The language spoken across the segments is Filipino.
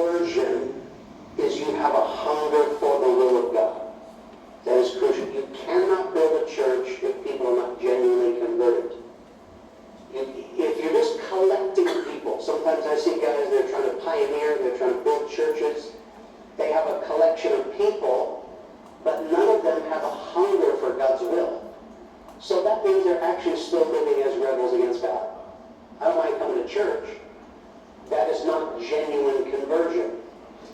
conversion is you have a hunger for the will of God. That is crucial. You cannot build a church if people are not genuinely converted. If you're just collecting people, sometimes I see guys that are trying to pioneer, they're trying to build churches. They have a collection of people, but none of them have a hunger for God's will. So that means they're actually still living as rebels against God. I don't mind coming to church. That is not genuine conversion.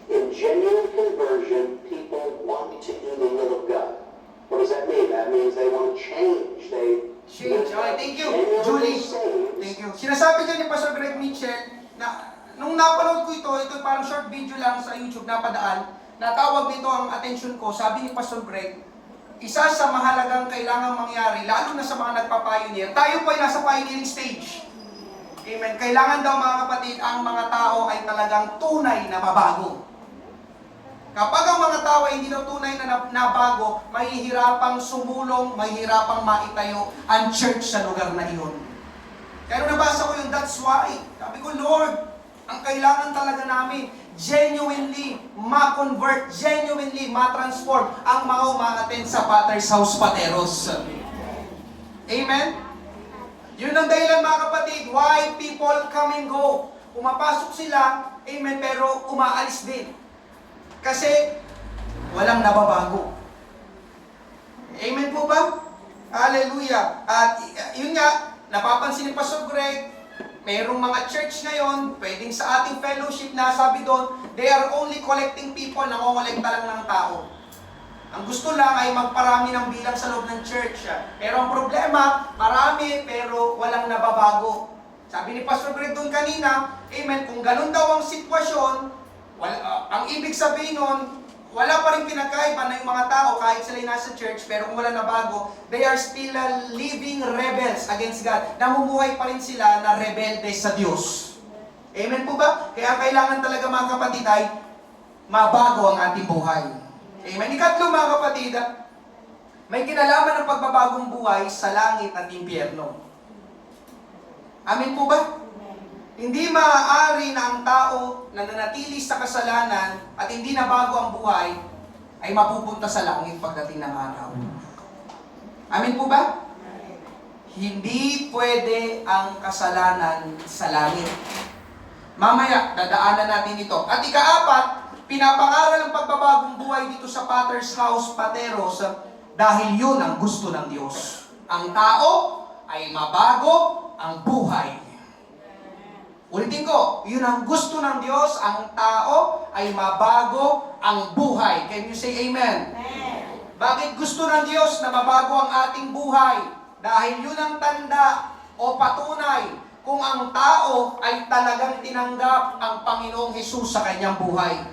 In genuine conversion, people want to do the will of God. What does that mean? That means they want to change. Change. Okay, thank you, Julie. Thank you. Sinasabi dyan ni Pastor Greg Mitchell na nung napanood ko ito parang short video lang sa YouTube napadaan, natawag nito ang attention ko. Sabi ni Pastor Greg, isa sa mahalagang kailangang mangyari, lalo na sa mga nagpa-pioneer, tayo po ay nasa pioneering stage. Amen. Kailangan daw mga kapatid, ang mga tao ay talagang tunay na mabago. Kapag ang mga tao ay hindi na tunay na nabago, mahihirapang sumulong, mahihirapang maitayo ang church sa lugar na iyon. Kaya nung nabasa ko yung that's why, sabi ko, Lord, ang kailangan talaga namin, genuinely ma-convert, genuinely ma-transform ang mga umaattend sa Potter's House Pateros. Amen? Yun ang dahilan mga kapatid, why people come and go. Pumapasok sila, amen, pero umaalis din. Kasi walang nababago. Amen po ba? Hallelujah. At yun nga, napapansin ni Pastor Greg, mayroong mga church ngayon, pwedeng sa ating fellowship na sabi doon, they are only collecting people, nangongolekta lang ng tao. Ang gusto lang ay magparami ng bilang sa loob ng church. Pero ang problema, marami pero walang nababago. Sabi ni Pastor Greg doon kanina, amen, kung ganun daw ang sitwasyon, ang ibig sabihin nun, wala pa rin pinagkaiba na yung mga tao kahit sila nasa church, pero kung wala na bago, they are still living rebels against God. Namumuhay pa rin sila na rebelde sa Diyos. Amen po ba? Kaya kailangan talaga mga kapatid ay mabago ang ating buhay. Amen. Ikatlo mga kapatid, may kinalaman ng pagbabagong buhay sa langit at impyerno. Amen po ba? Hindi maaari na ang tao na nanatili sa kasalanan at hindi nabago ang buhay ay mapupunta sa langit pagdating ng araw. Amin po ba? Hindi pwede ang kasalanan sa langit. Mamaya, dadaanan natin ito. At ikaapat, pinapangaral ang pagbabagong buhay dito sa Potter's House Pateros dahil yun ang gusto ng Diyos. Ang tao ay mabago ang buhay. Ulitin ko, yun ang gusto ng Diyos, ang tao ay mabago ang buhay. Can you say amen? Amen. Bakit gusto ng Diyos na mabago ang ating buhay? Dahil yun ang tanda o patunay kung ang tao ay talagang tinanggap ang Panginoong Hesus sa kanyang buhay.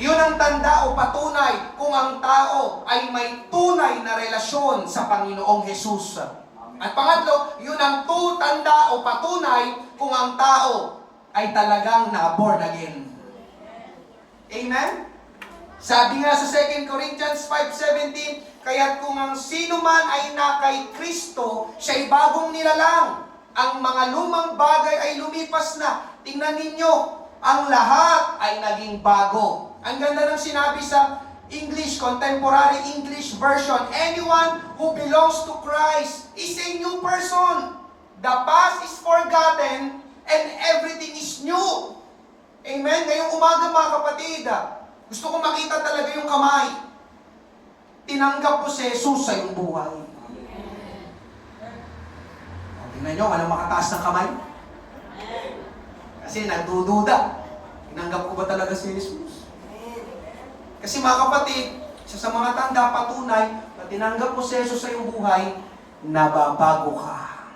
Yun ang tanda o patunay kung ang tao ay may tunay na relasyon sa Panginoong Hesus. At pangatlo, yun ang tanda o patunay kung ang tao ay talagang na-born again. Amen? Sabi nga sa 2 Corinthians 5:17, kaya't kung ang sino man ay na kay Kristo, siya'y bagong nilalang. Ang mga lumang bagay ay lumipas na. Tingnan ninyo, ang lahat ay naging bago. Ang ganda ng sinabi sa English, Contemporary English Version, anyone who belongs to Christ is a new person. The past is forgotten and everything is new. Amen? Ngayong umaga mga kapatid, gusto kong makita talaga yung kamay. Tinanggap ko si Jesus sa iyong buhay. Tingnan nyo, walang makataas ng kamay. Kasi nagdududa. Tinanggap ko ba talaga si Jesus? Kasi mga kapatid, isa sa mga tanda patunay na tinanggap mo si Jesus sa iyong buhay, nababago ka.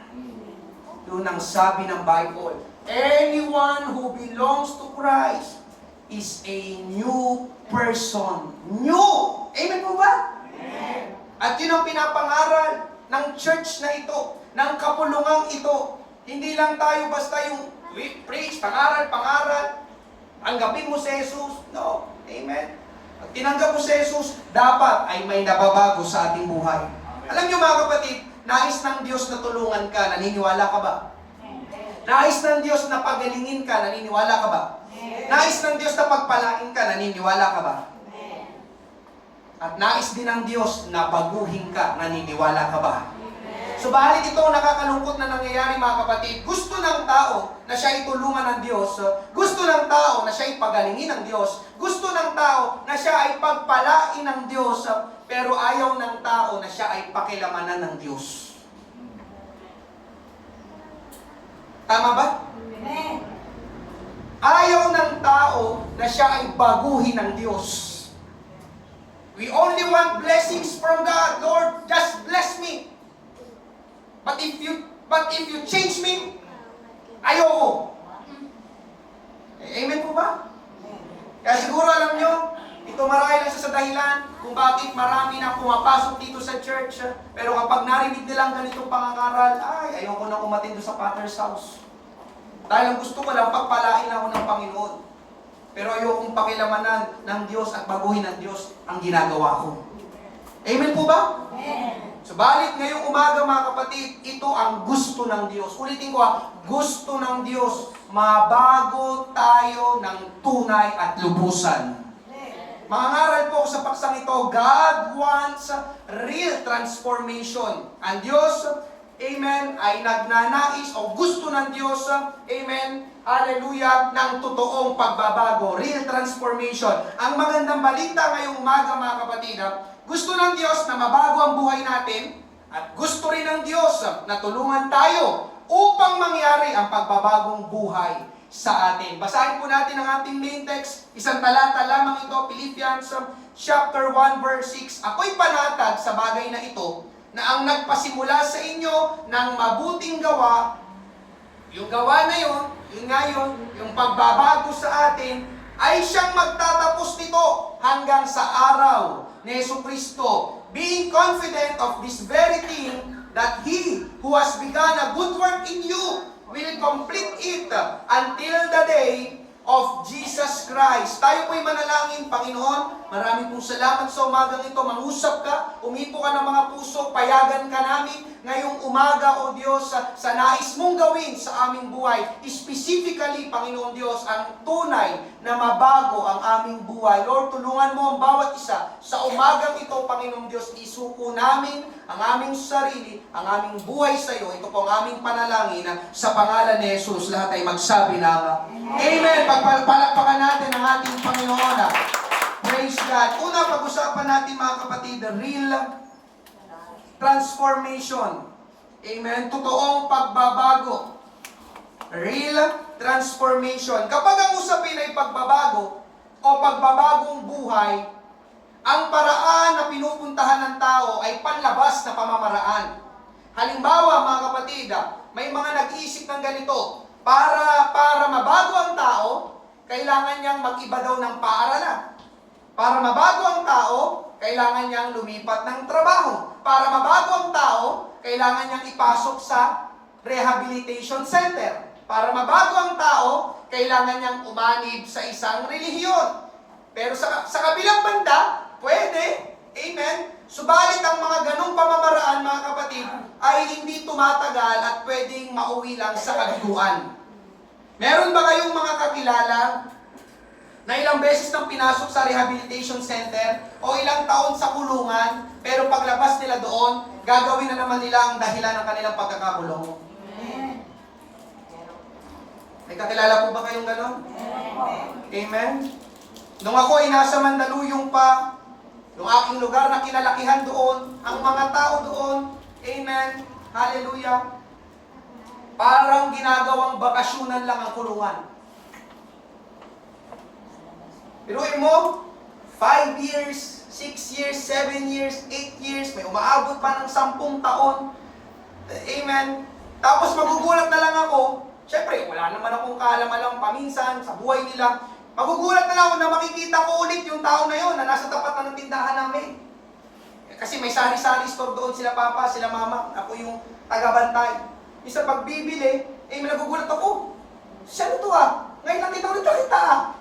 Yun ang sabi ng Bible. Anyone who belongs to Christ is a new person. New! Amen po ba? Amen. At yun ang pinapangaral ng church na ito, ng kapulungang ito. Hindi lang tayo basta yung preach, pangaral, tanggapin mo si Jesus. No. Amen. At tinanggap mo si Jesus, dapat ay may nababago sa ating buhay. Amen. Alam niyo mga kapatid, nais ng Diyos na tulungan ka, naniniwala ka ba? Amen. Nais ng Diyos na pagalingin ka, naniniwala ka ba? Amen. Nais ng Diyos na pagpalain ka, naniniwala ka ba? At nais din ng Diyos na baguhin ka, naniniwala ka ba? Subalit ito nakakalungkot na nangyayari mga kapatid. Gusto ng tao na siya itulungan ng Diyos. Gusto ng tao na siya ipagalingin ng Diyos. Gusto ng tao na siya ay pagpalain ng Diyos. Pero ayaw ng tao na siya ay pakilamanan ng Diyos. Tama ba? Ayaw ng tao na siya ay baguhin ng Diyos. We only want blessings from God. Lord, just bless me. But if you change me, ayoko. Amen po ba? Kaya siguro alam nyo, ito marahil lang sa dahilan kung bakit marami na pumapasok dito sa church. Pero kapag narinig nilang ganitong pangangaral, ay, ayoko na umatin doon sa Potter's house. Dahil ang gusto ko lang, pagpalain ako ng Panginoon. Pero ayokong pakilamanan ng Diyos at baguhin ng Diyos ang ginagawa ko. Amen po ba? Amen. Subalit ngayong umaga mga kapatid, ito ang gusto ng Diyos. Ulitin ko gusto ng Diyos, mabago tayo ng tunay at lubusan. Mangangaral po ako sa paksang ito, God wants real transformation. Ang Diyos, amen, ay nagnanais o gusto ng Diyos, amen, hallelujah, ng totoong pagbabago, real transformation. Ang magandang balita ngayong umaga mga kapatid, gusto ng Diyos na mabago ang buhay natin at gusto rin ng Diyos na tulungan tayo upang mangyari ang pagbabagong buhay sa atin. Basahin po natin ang ating main text. Isang talata lamang ito, Philippians chapter 1 verse 6. Ako'y panatag sa bagay na ito na ang nagpasimula sa inyo ng mabuting gawa, yung gawa na yun, yung pagbabago sa atin, ay siyang magtatapos nito hanggang sa araw ni Jesucristo, being confident of this very thing, that He who has begun a good work in you will complete it until the day of Jesus Christ. Tayo po'y manalangin, Panginoon. Marami pong salamat sa umagang ito. Mangusap ka, umipo ka ng mga puso, payagan ka namin ngayong umaga, O Diyos, sa nais mong gawin sa aming buhay. Specifically, Panginoon Diyos, ang tunay na mabago ang aming buhay. Lord, tulungan mo ang bawat isa. Sa umagang ito, Panginoon Diyos, isuko namin ang aming sarili, ang aming buhay sa iyo. Ito po ang aming panalangin sa pangalan ni Jesus. Lahat ay magsabi na Amen. Pagpalakpakan natin ang ating Panginoon. Praise God. Una, pag-usapan natin mga kapatid, the real transformation. Amen. Totoong pagbabago. Real transformation. Kapag ang usapin ay pagbabago o pagbabagong buhay, ang paraan na pinupuntahan ng tao ay panlabas na pamamaraan. Halimbawa, mga kapatid, may mga nag-iisip ng ganito, para mabago ang tao, kailangan niyang mag-iba daw ng paaralan. Para mabago ang tao, kailangan niyang lumipat ng trabaho. Para mabago ang tao, kailangan niyang ipasok sa rehabilitation center. Para mabago ang tao, kailangan niyang umanib sa isang relihiyon. Pero sa kabilang banda, pwede, amen, subalit ang mga ganong pamamaraan, mga kapatid, ay hindi tumatagal at pwedeng mauwi lang sa kabiguan. Meron ba kayong mga kakilala na ilang beses nang pinasok sa rehabilitation center o ilang taon sa kulungan, pero paglabas nila doon, gagawin na naman nila ang dahilan ng kanilang pagkakakulong? May kakilala po ba kayong ganon? Amen? Nung ako ay nasa Mandaluyong pa, yung aking lugar na kinalakihan doon, ang mga tao doon, amen, hallelujah, parang ginagawang bakasyunan lang ang kulungan. Piruin mo, 5 years, 6 years, 7 years, 8 years, may umaabot pa ng 10 taon. Amen. Tapos magugulat na lang ako, syempre, wala naman akong kaalaman paminsan sa buhay nila. Magugulat na lang ako na makikita ko ulit yung tao na yun na nasa tapat na ng tindahan namin. Kasi may sari-sari store doon, sila papa, sila mama, ako yung tagabantay. Isa pagbibili, nagugulat ako. Siya na to ngayon lang kita ulit nakita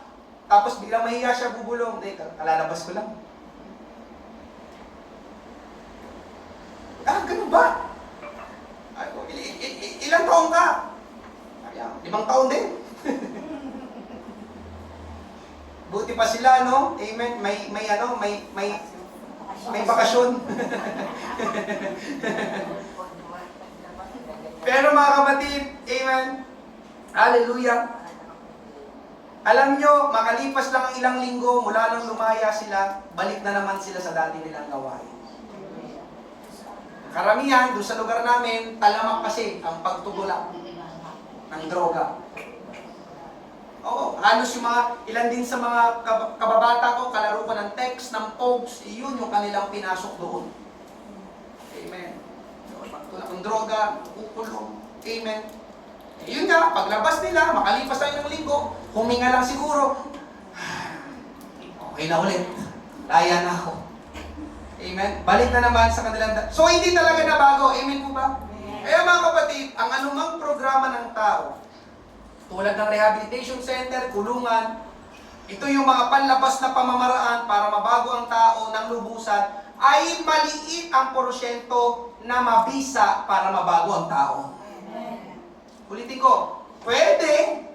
Tapos biglang mahiya siya, bubulong. Hindi, kalalabas ko lang. Ganun ba? Ilang taon ka? 5 taon din. Buti pa sila, no? Amen. May bakasyon. Pero mga kapatid, amen. Hallelujah. Alam nyo, makalipas lang ang ilang linggo, mula nang lumaya sila, balik na naman sila sa dati nilang gawain. Karamihan, doon sa lugar namin, talamak kasi ang pagtutulak ng droga. Oo, halos yung mga, ilan din sa mga kababata ko, kalaro ko ng text, ng pogs, yun yung kanilang pinasok doon. Amen. Pagtulak ng droga, kukulong. Amen. Yun nga, paglabas nila, makalipas tayo ng linggo, huminga lang siguro, okay na ulit, laya na ako. Amen? Balik na naman sa kanilang so, hindi talaga nabago. Amen po ba? Kaya mga kapatid, ang anumang programa ng tao, tulad ng rehabilitation center, kulungan, ito yung mga panlabas na pamamaraan para mabago ang tao ng lubusan, ay maliit ang porsyento na mabisa para mabago ang tao. Ulitin ko, pwede.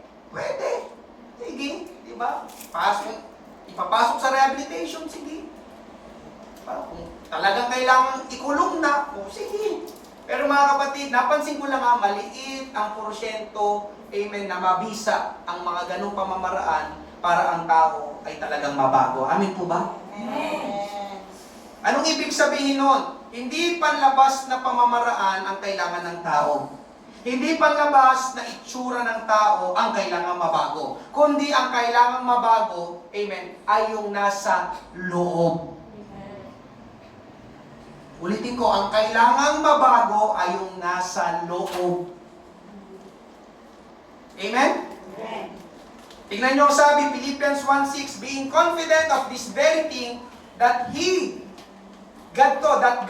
Sige, di ba? Ipapasok sa rehabilitation, sige. Kung talagang kailangan ikulong na, sige. Pero mga kapatid, napansin ko lang maliit ang porsyento, amen, na mabisa ang mga ganong pamamaraan para ang tao ay talagang mabago. Amin po ba? Amen. Anong ibig sabihin nun? Hindi panlabas na pamamaraan ang kailangan ng tao. Hindi panlabas na itsura ng tao ang kailangang mabago. Kundi ang kailangang mabago, amen, ay yung nasa loob. Ulitin ko, ang kailangang mabago ay yung nasa loob. Amen? Amen. Tingnan nyo ang sabi, Philippians 1:6, being confident of this very thing, that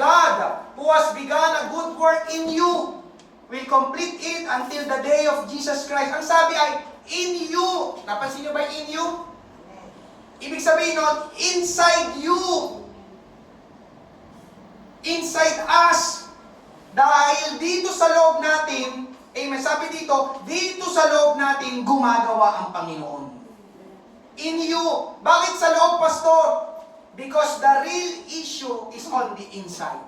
God, who has begun a good work in you, will complete it until the day of Jesus Christ. Ang sabi ay, in you. Napansin nyo ba in you? Ibig sabihin nun, inside you. Inside us. Dahil dito sa loob natin, amen, sabi dito sa loob natin, gumagawa ang Panginoon. In you. Bakit sa loob, Pastor? Because the real issue is on the inside.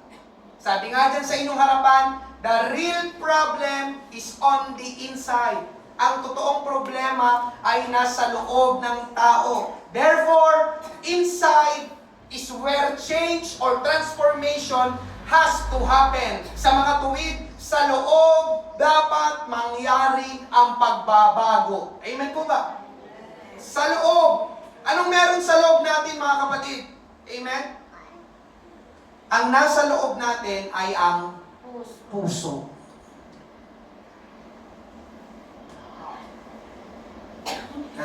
Sabi nga dyan sa inyong harapan, the real problem is on the inside. Ang totoong problema ay nasa loob ng tao. Therefore, inside is where change or transformation has to happen. Sa mga tuwid, sa loob dapat mangyari ang pagbabago. Amen po ba? Sa loob. Anong meron sa loob natin, mga kapatid? Amen? Ang nasa loob natin ay ang puso.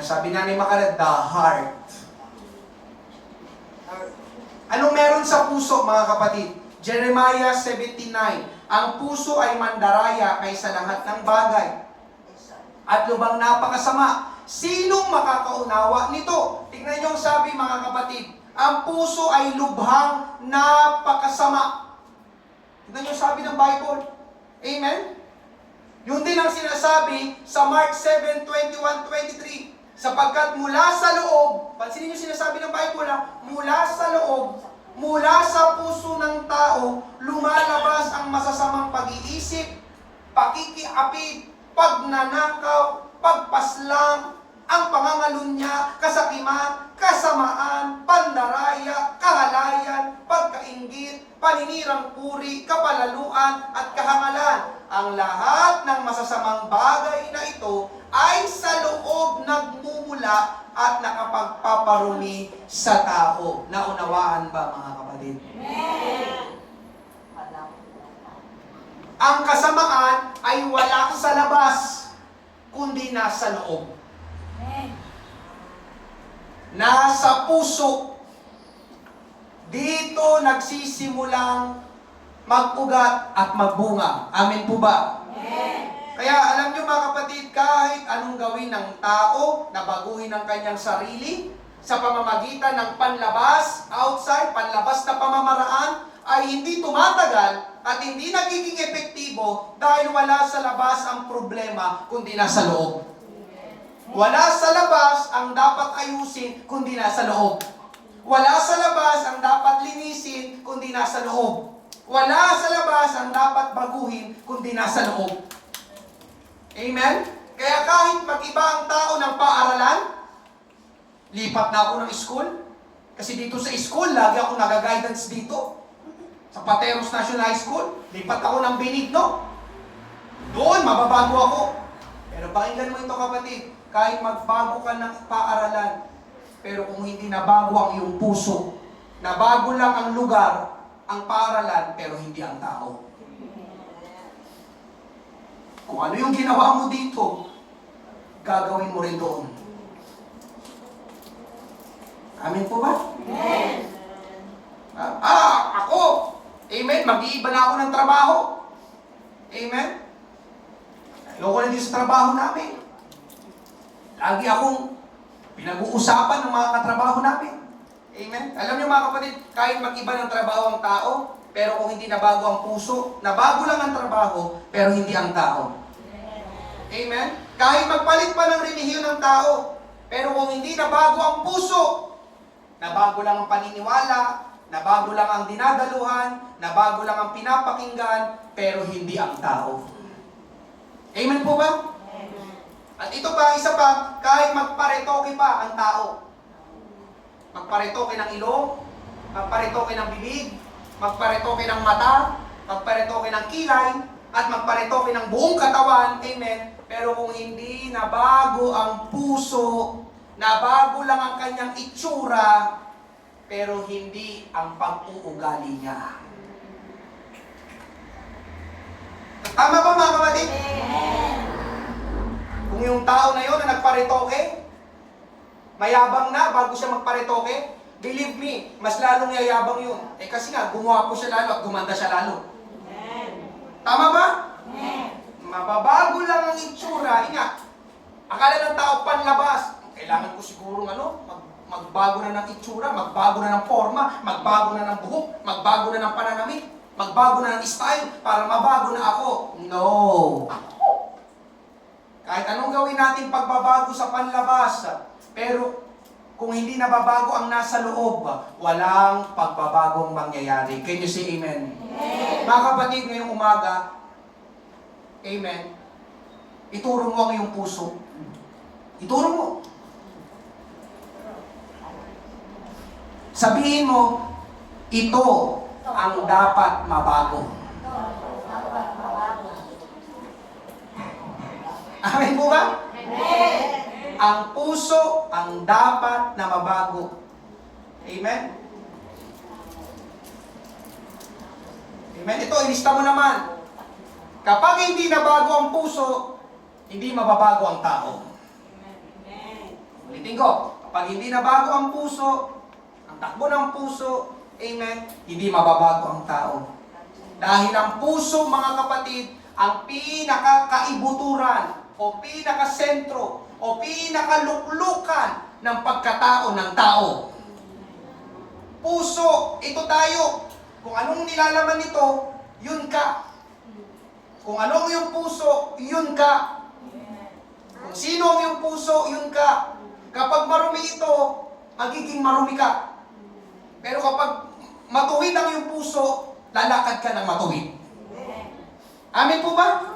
Sabi na ni Makaret, the heart. Anong meron sa puso, mga kapatid? Jeremiah 17:9. Ang puso ay mandaraya kaysa lahat ng bagay. At lubang napakasama. Sinong makakaunawa nito? Tingnan niyo ang sabi, mga kapatid. Ang puso ay lubhang napakasama. Tingnan niyo ang sabi ng Bible. Amen? Yun din ang sinasabi sa Mark 7:21-23. Sapagkat mula sa loob, pansinin niyo sinasabi ng Bible, mula sa loob, mula sa puso ng tao, lumalabas ang masasamang pag-iisip, pakikiapid, pagnanakaw, pagpaslang, ang pangangalunya, kasakiman, kasamaan, pandaraya, kahalayan, pagkainggit, paninirang puri, kapalaluan, at kahangalan. Ang lahat ng masasamang bagay na ito ay sa loob nagmumula at nakapagpaparumi sa tao. Naunawaan ba, mga kapatid? Amen. Ang kasamaan ay wala sa labas, kundi nasa loob. Amen. Nasa puso. Dito nagsisimulang mag-ugat at magbunga. Amen po ba? Amen. Kaya alam nyo, mga kapatid, kahit anong gawin ng tao na baguhin ang kanyang sarili sa pamamagitan ng panlabas, outside, panlabas na pamamaraan, ay hindi tumatagal at hindi nagiging epektibo dahil wala sa labas ang problema kundi nasa loob. Wala sa labas ang dapat ayusin, kundi nasa loob. Wala sa labas ang dapat linisin, kundi nasa loob. Wala sa labas ang dapat baguhin, kundi nasa loob. Amen? Kaya kahit mag-iba ang tao ng paaralan, lipat na ako ng school. Kasi dito sa school, lagi ako nag-guidance dito. Sa Pateros National High School, lipat ako ng Benigno. Doon, mababago ako. Pero pakinggan mo ito kapatid, kahit magbago ka ng paaralan, pero kung hindi nabago ang iyong puso, nabago lang ang lugar, ang paaralan, pero hindi ang tao. Kung ano yung ginawa mo dito, gagawin mo rin doon. Amen po ba? Amen. Ako! Amen? Mag-iiba na ako ng trabaho. Amen? Ayoko na din sa trabaho namin. Lagi akong pinag-uusapan ng mga katrabaho namin. Amen? Alam niyo mga kapatid, kahit mag-iba ng trabaho ang tao, pero kung hindi nabago ang puso, nabago lang ang trabaho, pero hindi ang tao. Amen? Kahit magpalit pa ng relihiyon ng tao, pero kung hindi nabago ang puso, nabago lang ang paniniwala, nabago lang ang dinadaluhan, nabago lang ang pinapakinggan, pero hindi ang tao. Amen po ba? At ito pa, isa pa, kahit magparetoke pa ang tao. Magparetoke ng ilong, magparetoke ng bibig, magparetoke ng mata, magparetoke ng kilay, at magparetoke ng buong katawan. Amen. Pero kung hindi nabago ang puso, nabago lang ang kanyang itsura, pero hindi ang pag-uugali niya. Tama ba mga kapatid? Kung yung tao na yun na nagparetoke, mayabang na bago siya magparetoke, believe me, mas lalong yayabang yun. Eh kasi nga, gumawa po siya lalo at gumanda siya lalo. Tama ba? Mababago lang ang itsura. Ingat, akala ng tao panlabas. Kailangan ko siguro magbago na ng itsura, magbago na ng forma, magbago na ng buhok, magbago na ng pananamit, magbago na ng style para mabago na ako. No. Kahit anong gawin natin pagbabago sa panlabas, pero kung hindi nababago ang nasa loob, walang pagbabagong mangyayari. Can you say amen? Amen. Mga kapatid, ngayong umaga, amen, ituro mo ang iyong puso. Ituro mo. Sabihin mo, ito ang dapat mabago. Amen po ba? Amen. Ang puso ang dapat na mabago. Amen? Amen? Ito, ilista mo naman. Kapag hindi nabago ang puso, hindi mababago ang tao. Ulitin ko, kapag hindi nabago ang puso, ang takbo ng puso, amen, hindi mababago ang tao. Dahil ang puso, mga kapatid, ang pinakakaibuturan, o pinakasentro, o pinakaluklukan ng pagkatao ng tao. Puso, ito tayo. Kung anong nilalaman nito, yun ka. Kung anong yung puso, yun ka. Kung sino ang yung puso, yun ka. Kapag marumi ito, magiging marumi ka. Pero kapag matuwid ang yung puso, lalakad ka ng matuwid. Amen po ba?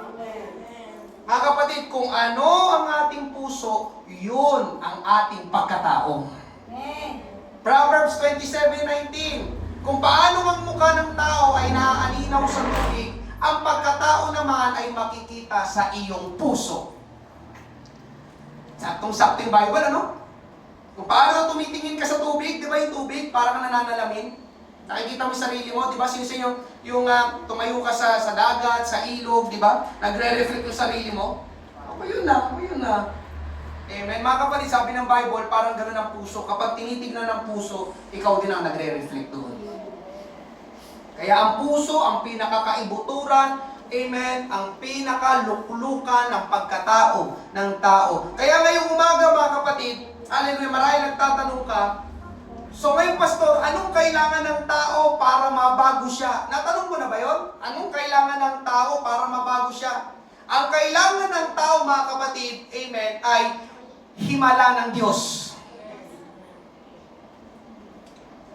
Mga kapatid, kung ano ang ating puso, yun ang ating pagkatao. Proverbs 27:19, kung paano ang mukha ng tao ay naaalinaw sa tubig, ang pagkatao naman ay makikita sa iyong puso. Saktong-sakto yung Bible, ano? Kung paano tumitingin ka sa tubig, di ba yung tubig, parang nananalamin? Nakikita mo yung sarili mo, di ba? Since yung tumayo ka sa dagat, sa ilog, di ba? Nagre-reflect yung sarili mo. Ako yun na. Amen. Mga kapatid, sabi ng Bible, parang gano'n ang puso. Kapag tinitignan ng puso, ikaw din ang nagre-reflect doon. Kaya ang puso, ang pinakakaibuturan, amen, ang pinakaluklukan ng pagkatao ng tao. Kaya ngayong umaga, mga kapatid, hallelujah, marahil nagtatanong ka, so ngayon, pastor, anong kailangan ng tao para mabago siya? Natanong mo na ba yun? Anong kailangan ng tao para mabago siya? Ang kailangan ng tao, mga kapatid, amen, ay himala ng Diyos.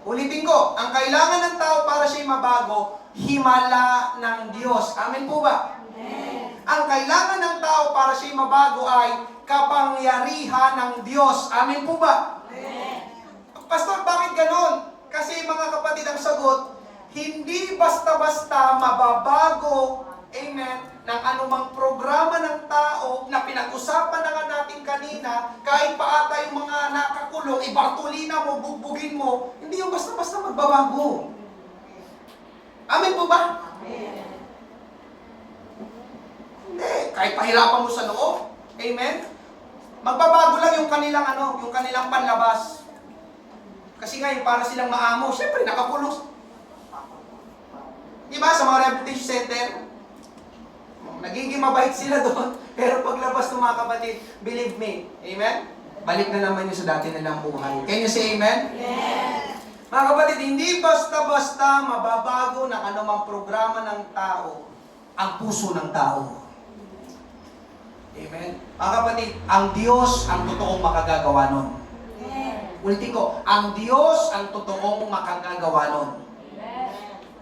Ulitin ko, ang kailangan ng tao para siya'y mabago, himala ng Diyos. Amen po ba? Amen. Ang kailangan ng tao para siya'y mabago ay kapangyarihan ng Diyos. Amen po ba? Amen. Pastor, bakit ganon? Kasi mga kapatid, ang sagot, hindi basta-basta mababago, amen, ng anumang programa ng tao na pinag-usapan na nga natin kanina, kahit pa ata yung mga nakakulong, ibartulina mo, bugbugin mo, hindi yung basta-basta magbabago. Amen po ba? Amen. Hindi. Kahit pahirapan mo sa loob, amen, magbabago lang yung kanilang yung kanilang panlabas. Kasi ngayon, para silang maamo, syempre nakakulong. Diba sa mga rehabilitation center, nagiging mabait sila doon, pero paglabas ng mga kapatid, believe me, amen? Balik na naman yun sa dati nilang buhay. Can you say amen? Yes! Mga kapatid, hindi basta-basta mababago ng anumang programa ng tao ang puso ng tao. Amen? Mga kapatid, ang Diyos ang totoong makagagawa nun. Ulitin ko, ang Diyos ang totoong makagagawa nun.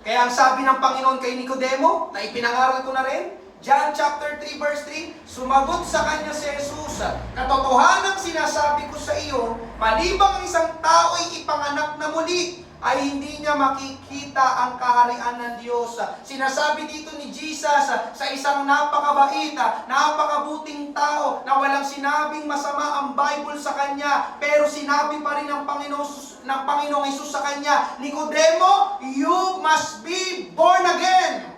Kaya ang sabi ng Panginoon kay Nicodemo, na ipinangaral ko na rin, John chapter 3 verse 3, sumagot sa kanya si Jesus, katotohanang sinasabi ko sa iyo, malibang ang isang tao ay ipanganak na muli, ay hindi niya makikita ang kaharian ng Diyos. Sinasabi dito ni Jesus sa isang napakabait, napakabuting tao na walang sinabing masama ang Bible sa kanya, pero sinabi pa rin ng Panginoong Hesus sa kanya, Nicodemo, you must be born again.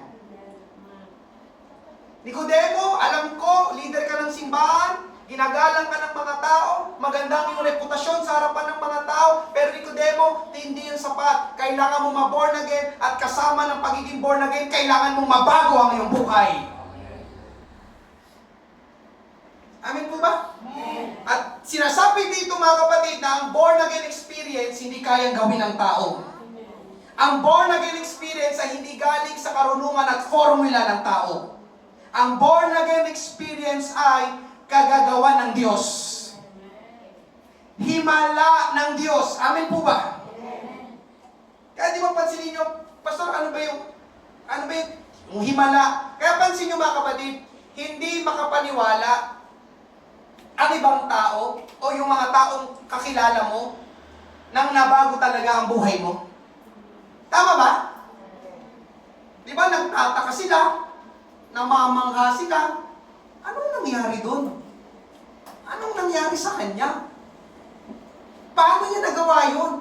Nicodemo, alam ko, leader ka ng simbahan, ginagalang ka ng mga tao, maganda ang iyong reputasyon sa harapan ng mga tao, pero Nicodemo, hindi yan sapat. Kailangan mo ma-born again, at kasama ng pagiging born again, kailangan mong mabago ang iyong buhay. Amen po ba? Amen. At sinasabi dito mga kapatid na ang born again experience hindi kayang gawin ng tao. Ang born again experience ay hindi galing sa karunungan at formula ng tao. Ang born again experience ay kagagawa ng Diyos. Himala ng Diyos. Amen po ba? Kaya di ba pansinin nyo, Pastor, ano ba yung himala? Kaya pansin nyo mga kapatid, hindi makapaniwala ang ibang tao o yung mga taong kakilala mo nang nabago talaga ang buhay mo. Tama ba? Di ba nagtataka sila, namamangha sila, anong nangyari doon? Anong nangyari sa kanya? Paano niya nagawa yun?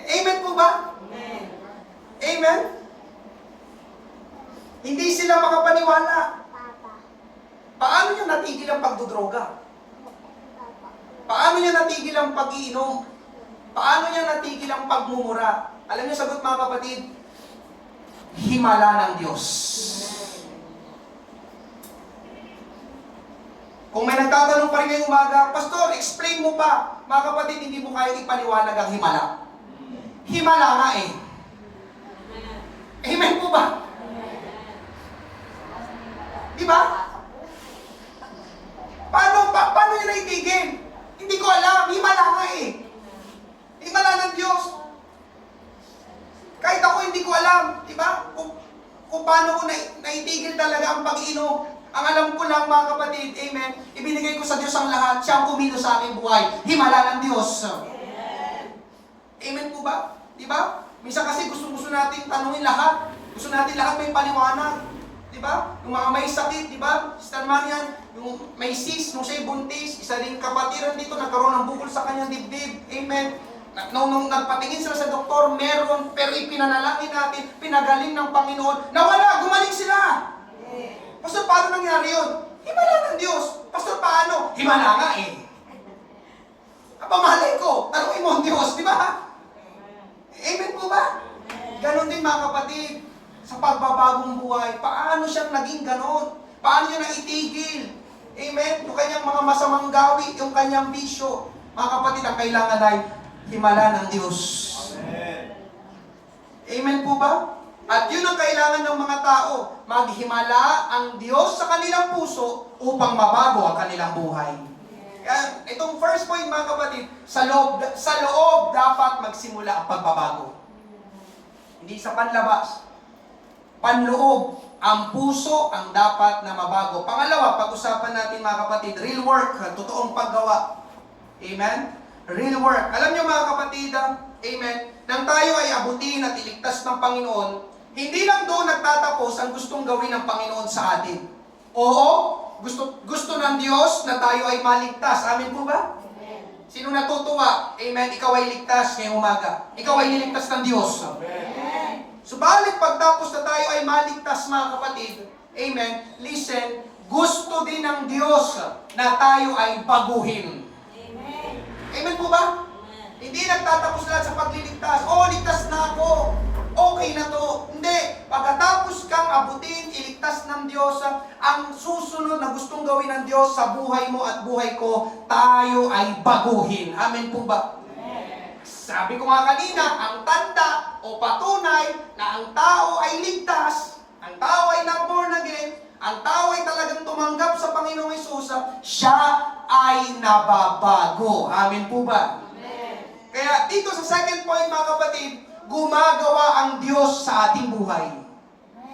Amen po ba? Amen. Amen? Hindi sila makapaniwala. Paano niya natigil ang pagdudroga? Paano niya natigil ang pag-iinom? Paano niya natigil ang pagmumura? Alam niyo, sagot mga kapatid, himala ng Diyos. Kung may nagtatanong pa rin ngayong umaga, Pastor, explain mo pa. Mga kapatid, hindi mo kaya ipaliwanag ang himala. Himala nga eh. Amen po ba? Di ba? Paano niya naitigil? Hindi ko alam. Himala nga eh. Himala ng Diyos. Kahit ako hindi ko alam. Di ba? Kung paano ko naitigil talaga ang pag-inom. Ang alam ko lang mga kapatid, amen, ibinigay ko sa Diyos ang lahat, siya ang kumilos sa aking buhay. Himala ng Diyos. Amen po ba? Di ba? Minsan kasi gusto natin tanungin lahat. Gusto natin lahat may paliwanag. Di ba? Yung mga may sakit, di ba? Sister Marian, yung may sis, nung siya'y buntis, isa rin kapatiran dito, nagkaroon ng bukol sa kanyang dibdib. Amen. Nung nagpatingin sila sa doktor, meron, pero ipinanalangin natin, pinagaling ng Panginoon, nawala, gumaling sila. Pastor, paano nangyari yun? Himala ng Diyos. Pastor, paano? Himala nga eh. Pamalay ko, tanungin mo ang Diyos, di ba? Amen po ba? Ganon din mga kapatid, sa pagbabagong buhay, paano siyang naging ganon? Paano niya naitigil? Amen? Yung kanyang mga masamang gawi, yung kanyang bisyo. Mga kapatid, ang kailangan ay himala ng Diyos. Amen po ba? At yun ang kailangan ng mga tao, maghimala ang Diyos sa kanilang puso upang mabago ang kanilang buhay. Itong first point mga kapatid, sa loob dapat magsimula ang pagbabago. Hindi sa panlabas. Panloob, ang puso ang dapat na mabago. Pangalawa, pag-usapan natin mga kapatid, real work, totoong paggawa. Amen? Real work. Alam nyo mga kapatid, amen, nang tayo ay abutin at iligtas ng Panginoon, hindi lang doon nagtatapos ang gustong gawin ng Panginoon sa atin. Oo, gusto ng Diyos na tayo ay maligtas. Amen po ba? Sino natutuwa? Amen. Ikaw ay ligtas ngayong umaga. Ikaw ay niligtas ng Diyos. Subalit pagtapos na tayo ay maligtas mga kapatid, amen, listen, gusto din ng Diyos na tayo ay baguhin. Amen po ba? Hindi nagtatapos lahat sa pagliligtas. Oh, ligtas na ako. Okay na to. Hindi. Pagkatapos kang abutin, iligtas ng Diyos, ang susunod na gustong gawin ng Diyos sa buhay mo at buhay ko, tayo ay baguhin. Amen po ba? Sabi ko nga kanina, ang tanda o patunay na ang tao ay ligtas, ang tao ay na-born again, ang tao ay talagang tumanggap sa Panginoong Hesus, siya ay nababago. Amen po ba? Kaya dito sa second point mga kapatid, gumagawa ang Diyos sa ating buhay.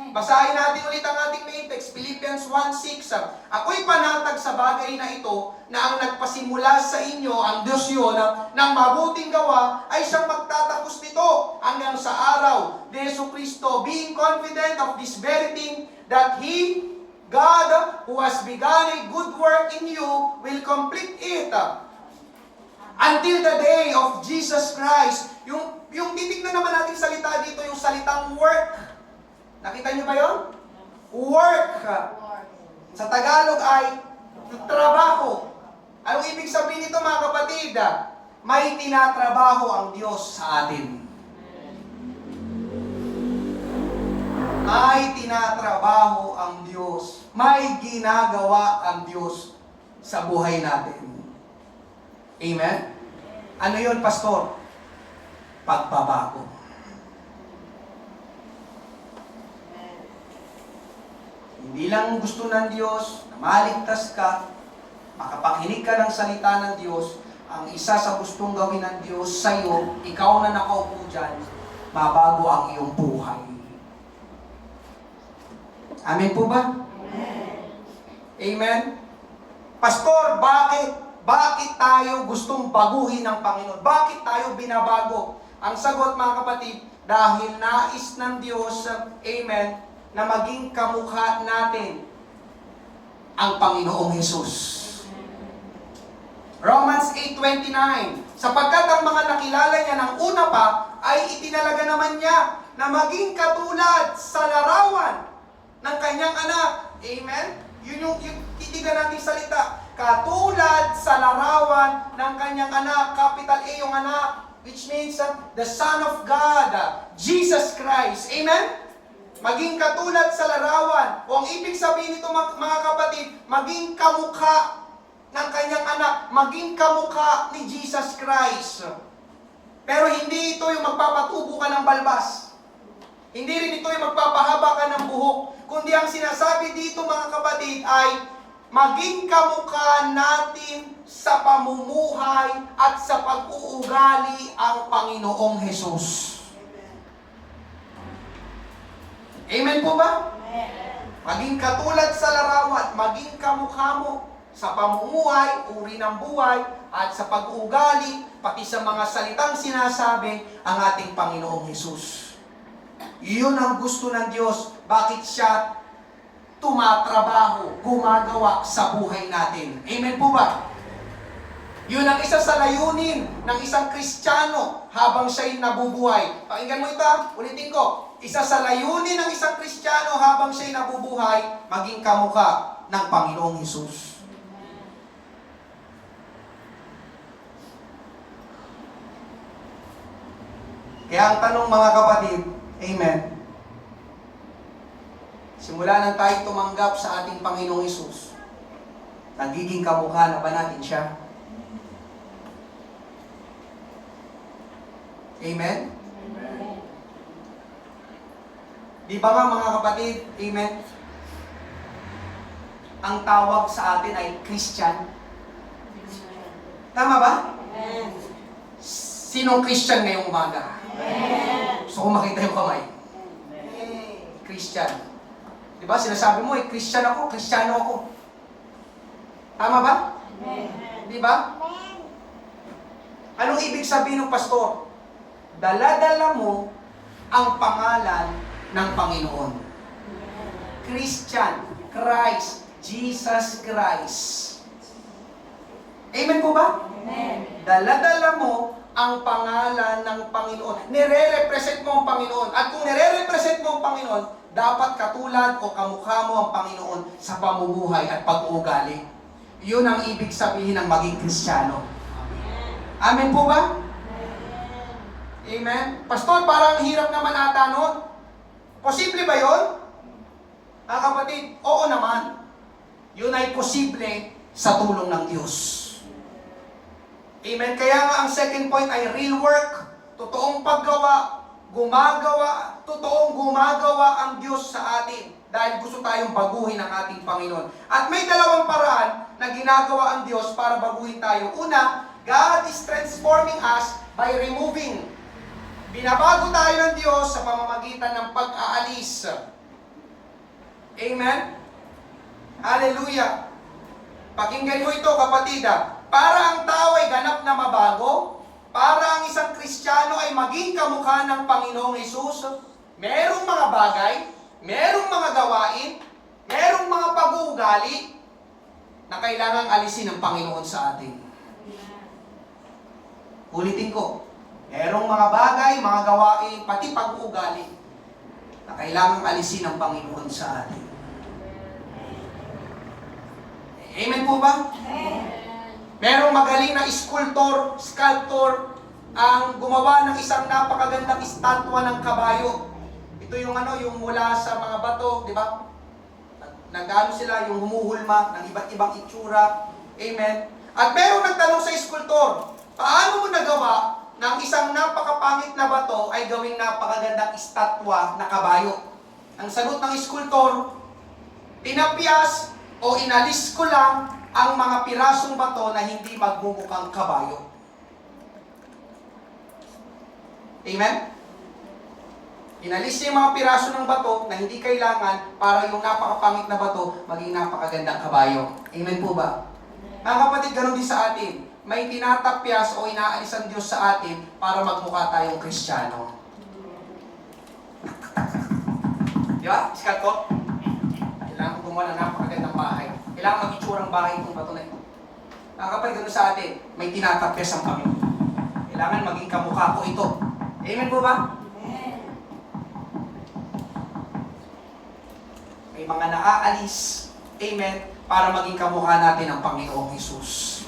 Basahin natin ulit ang ating main text, Philippians 1:6. Ako'y panatag sa bagay na ito, na ang nagpasimula sa inyo, ang Diyos yun, ng mabuting gawa, ay siyang magtatapos nito hanggang sa araw ni Yesu Kristo, being confident of this very thing, that He, God, who has begun a good work in you, will complete it until the day of Jesus Christ. Yung titignan naman natin salita dito, yung salitang work. Nakita niyo ba yun? Work. Sa Tagalog ay trabaho. Anong ibig sabihin nito mga kapatid? May tinatrabaho ang Diyos sa atin. May tinatrabaho ang Diyos. May ginagawa ang Diyos sa buhay natin. Amen? Ano yun, Pastor? Pagbabago. Hindi lang gusto ng Diyos na maligtas ka, makapakinig ka ng salita ng Diyos, ang isa sa gustong gawin ng Diyos sa iyo, ikaw na nakaupo dyan, mabago ang iyong buhay. Amen po ba? Amen? Pastor, bakit tayo gustong baguhin ng Panginoon? Bakit tayo binabago? Ang sagot mga kapatid, dahil nais ng Diyos, amen, na maging kamukha natin ang Panginoong Hesus. Romans 8:29, sapagkat ang mga nakilala niya ng una pa, ay itinalaga naman niya na maging katulad sa larawan ng kanyang anak. Amen? Yun yung titigan natin salita. Katulad sa larawan ng kanyang anak, capital A yung anak, which means the Son of God, Jesus Christ. Amen? Maging katulad sa larawan. O ang ibig sabihin nito mga kapatid, maging kamukha ng kanyang anak, maging kamukha ni Jesus Christ. Pero hindi ito yung magpapatubo ka ng balbas. Hindi rin ito yung magpapahaba ka ng buhok. Kundi ang sinasabi dito mga kapatid ay maging kamukha natin sa pamumuhay at sa pag-uugali ang Panginoong Hesus. Amen po ba? Maging katulad sa larawan, maging kamukha mo sa pamumuhay, uri ng buhay, at sa pag-uugali, pati sa mga salitang sinasabi ang ating Panginoong Hesus. Iyon ang gusto ng Diyos. Bakit siya tumatrabaho, gumagawa sa buhay natin? Amen po ba? Yun ang isa sa layunin ng isang Kristiyano habang siya'y nabubuhay. Pakinggan mo ito, ulitin ko. Isa sa layunin ng isang Kristiyano habang siya'y nabubuhay, maging kamukha ng Panginoong Hesus. Kaya ang tanong mga kapatid, amen, simula nang tayo tumanggap sa ating Panginoong Hesus, nagiging kamukha na ba natin siya? Amen? Di ba nga mga kapatid, amen, ang tawag sa atin ay Christian. Tama ba? Sinong Christian ngayong umaga? Gusto ko makita yung kamay. Christian. Di ba? Sinasabi mo, Christian ako, Kristiyano ako. Tama ba? Di ba? Anong ibig sabihin ng pastor? Dala-dala mo ang pangalan ng Panginoon. Christian, Christ, Jesus Christ. Amen po ba? Dala-dala mo ang pangalan ng Panginoon. Nire-represent mo ang Panginoon. At kung nire-represent mo ang Panginoon, dapat katulad o kamukha mo ang Panginoon sa pamumuhay at pag-uugali. Yun ang ibig sabihin ng maging Kristiyano. Amen po ba? Amen. Pastor, parang hirap naman ata nun. Posible ba yun? Kapatid, oo naman. Yun ay posible sa tulong ng Diyos. Amen. Kaya nga ang second point ay real work. Totoong paggawa. Totoong gumagawa ang Diyos sa atin. Dahil gusto tayong baguhin ang ating Panginoon. At may dalawang paraan na ginagawa ang Diyos para baguhin tayo. Una, God is transforming us by removing. Binabago tayo ng Diyos sa pamamagitan ng pag-aalis. Amen? Hallelujah! Pakinggan mo ito, kapatid. Para ang tao ay ganap na mabago, para ang isang Kristiyano ay maging kamukha ng Panginoong Hesus, merong mga bagay, merong mga gawain, merong mga pag-uugali na kailangang alisin ng Panginoon sa atin. Ulitin ko, merong mga bagay, mga gawain, pati pag-uugali na kailangang alisin ng Panginoon sa atin. Amen po ba? Merong magaling na sculptor ang gumawa ng isang napakagandang estatwa ng kabayo. Ito yung yung mula sa mga bato, di ba? Nag-ano sila, yung humuhulma ng iba't ibang itsura. Amen. At merong nagtanong sa sculptor, paano mo nagawa ng isang napakapangit na bato ay gawing napakagandang estatwa na kabayo? Ang sagot ng sculptor, tinapyas o inalis ko lang ang mga pirasong bato na hindi magmumukhang kabayo. Amen? Inalis niya yung mga piraso ng bato na hindi kailangan para yung napakapangit na bato maging napakagandang kabayo. Amen po ba? Mga kapatid, ganun din sa atin. May tinatapyas o inaalis ang Diyos sa atin para magmukha tayong Kristiyano. Di ba? Sikat ko? Kailangan gumawa ng napakagandang bahay. Kailangan mag-itsurang bahay itong bato na ito. Mga kapatid, ganun sa atin. May tinatapyas ang Panginoon. Kailangan maging kamukha ko ito. Amen po ba? May mga naaalis, amen, para maging kamukha natin ang Panginoong Hesus.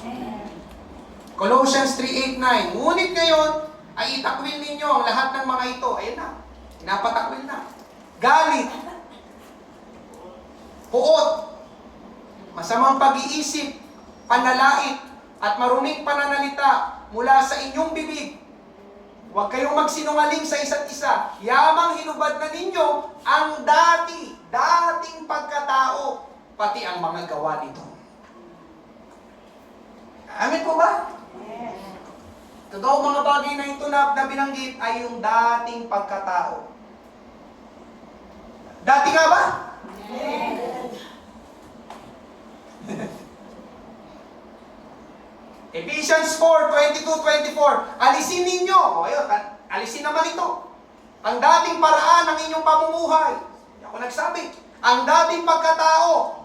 Colossians 3:8-9. Ngunit ngayon, ay itakwil ninyo ang lahat ng mga ito. Ayan na, pinapatakwil na. Galit, puot, masamang pag-iisip, panlalait, at maruming pananalita mula sa inyong bibig. Huwag kayong magsinungaling sa isa't isa. Yamang hinubad na ninyo ang dating pagkatao, pati ang mga gawa nito. Amen po ba? Totoo mga bagay na ito na binanggit ay yung dating pagkatao. Dati nga ba? Ephesians 4:22-24. Alisin ninyo. O ayun, alisin naman ito. Ang dating paraan ng inyong pamumuhay. Ako nagsabi. Ang dating pagkatao.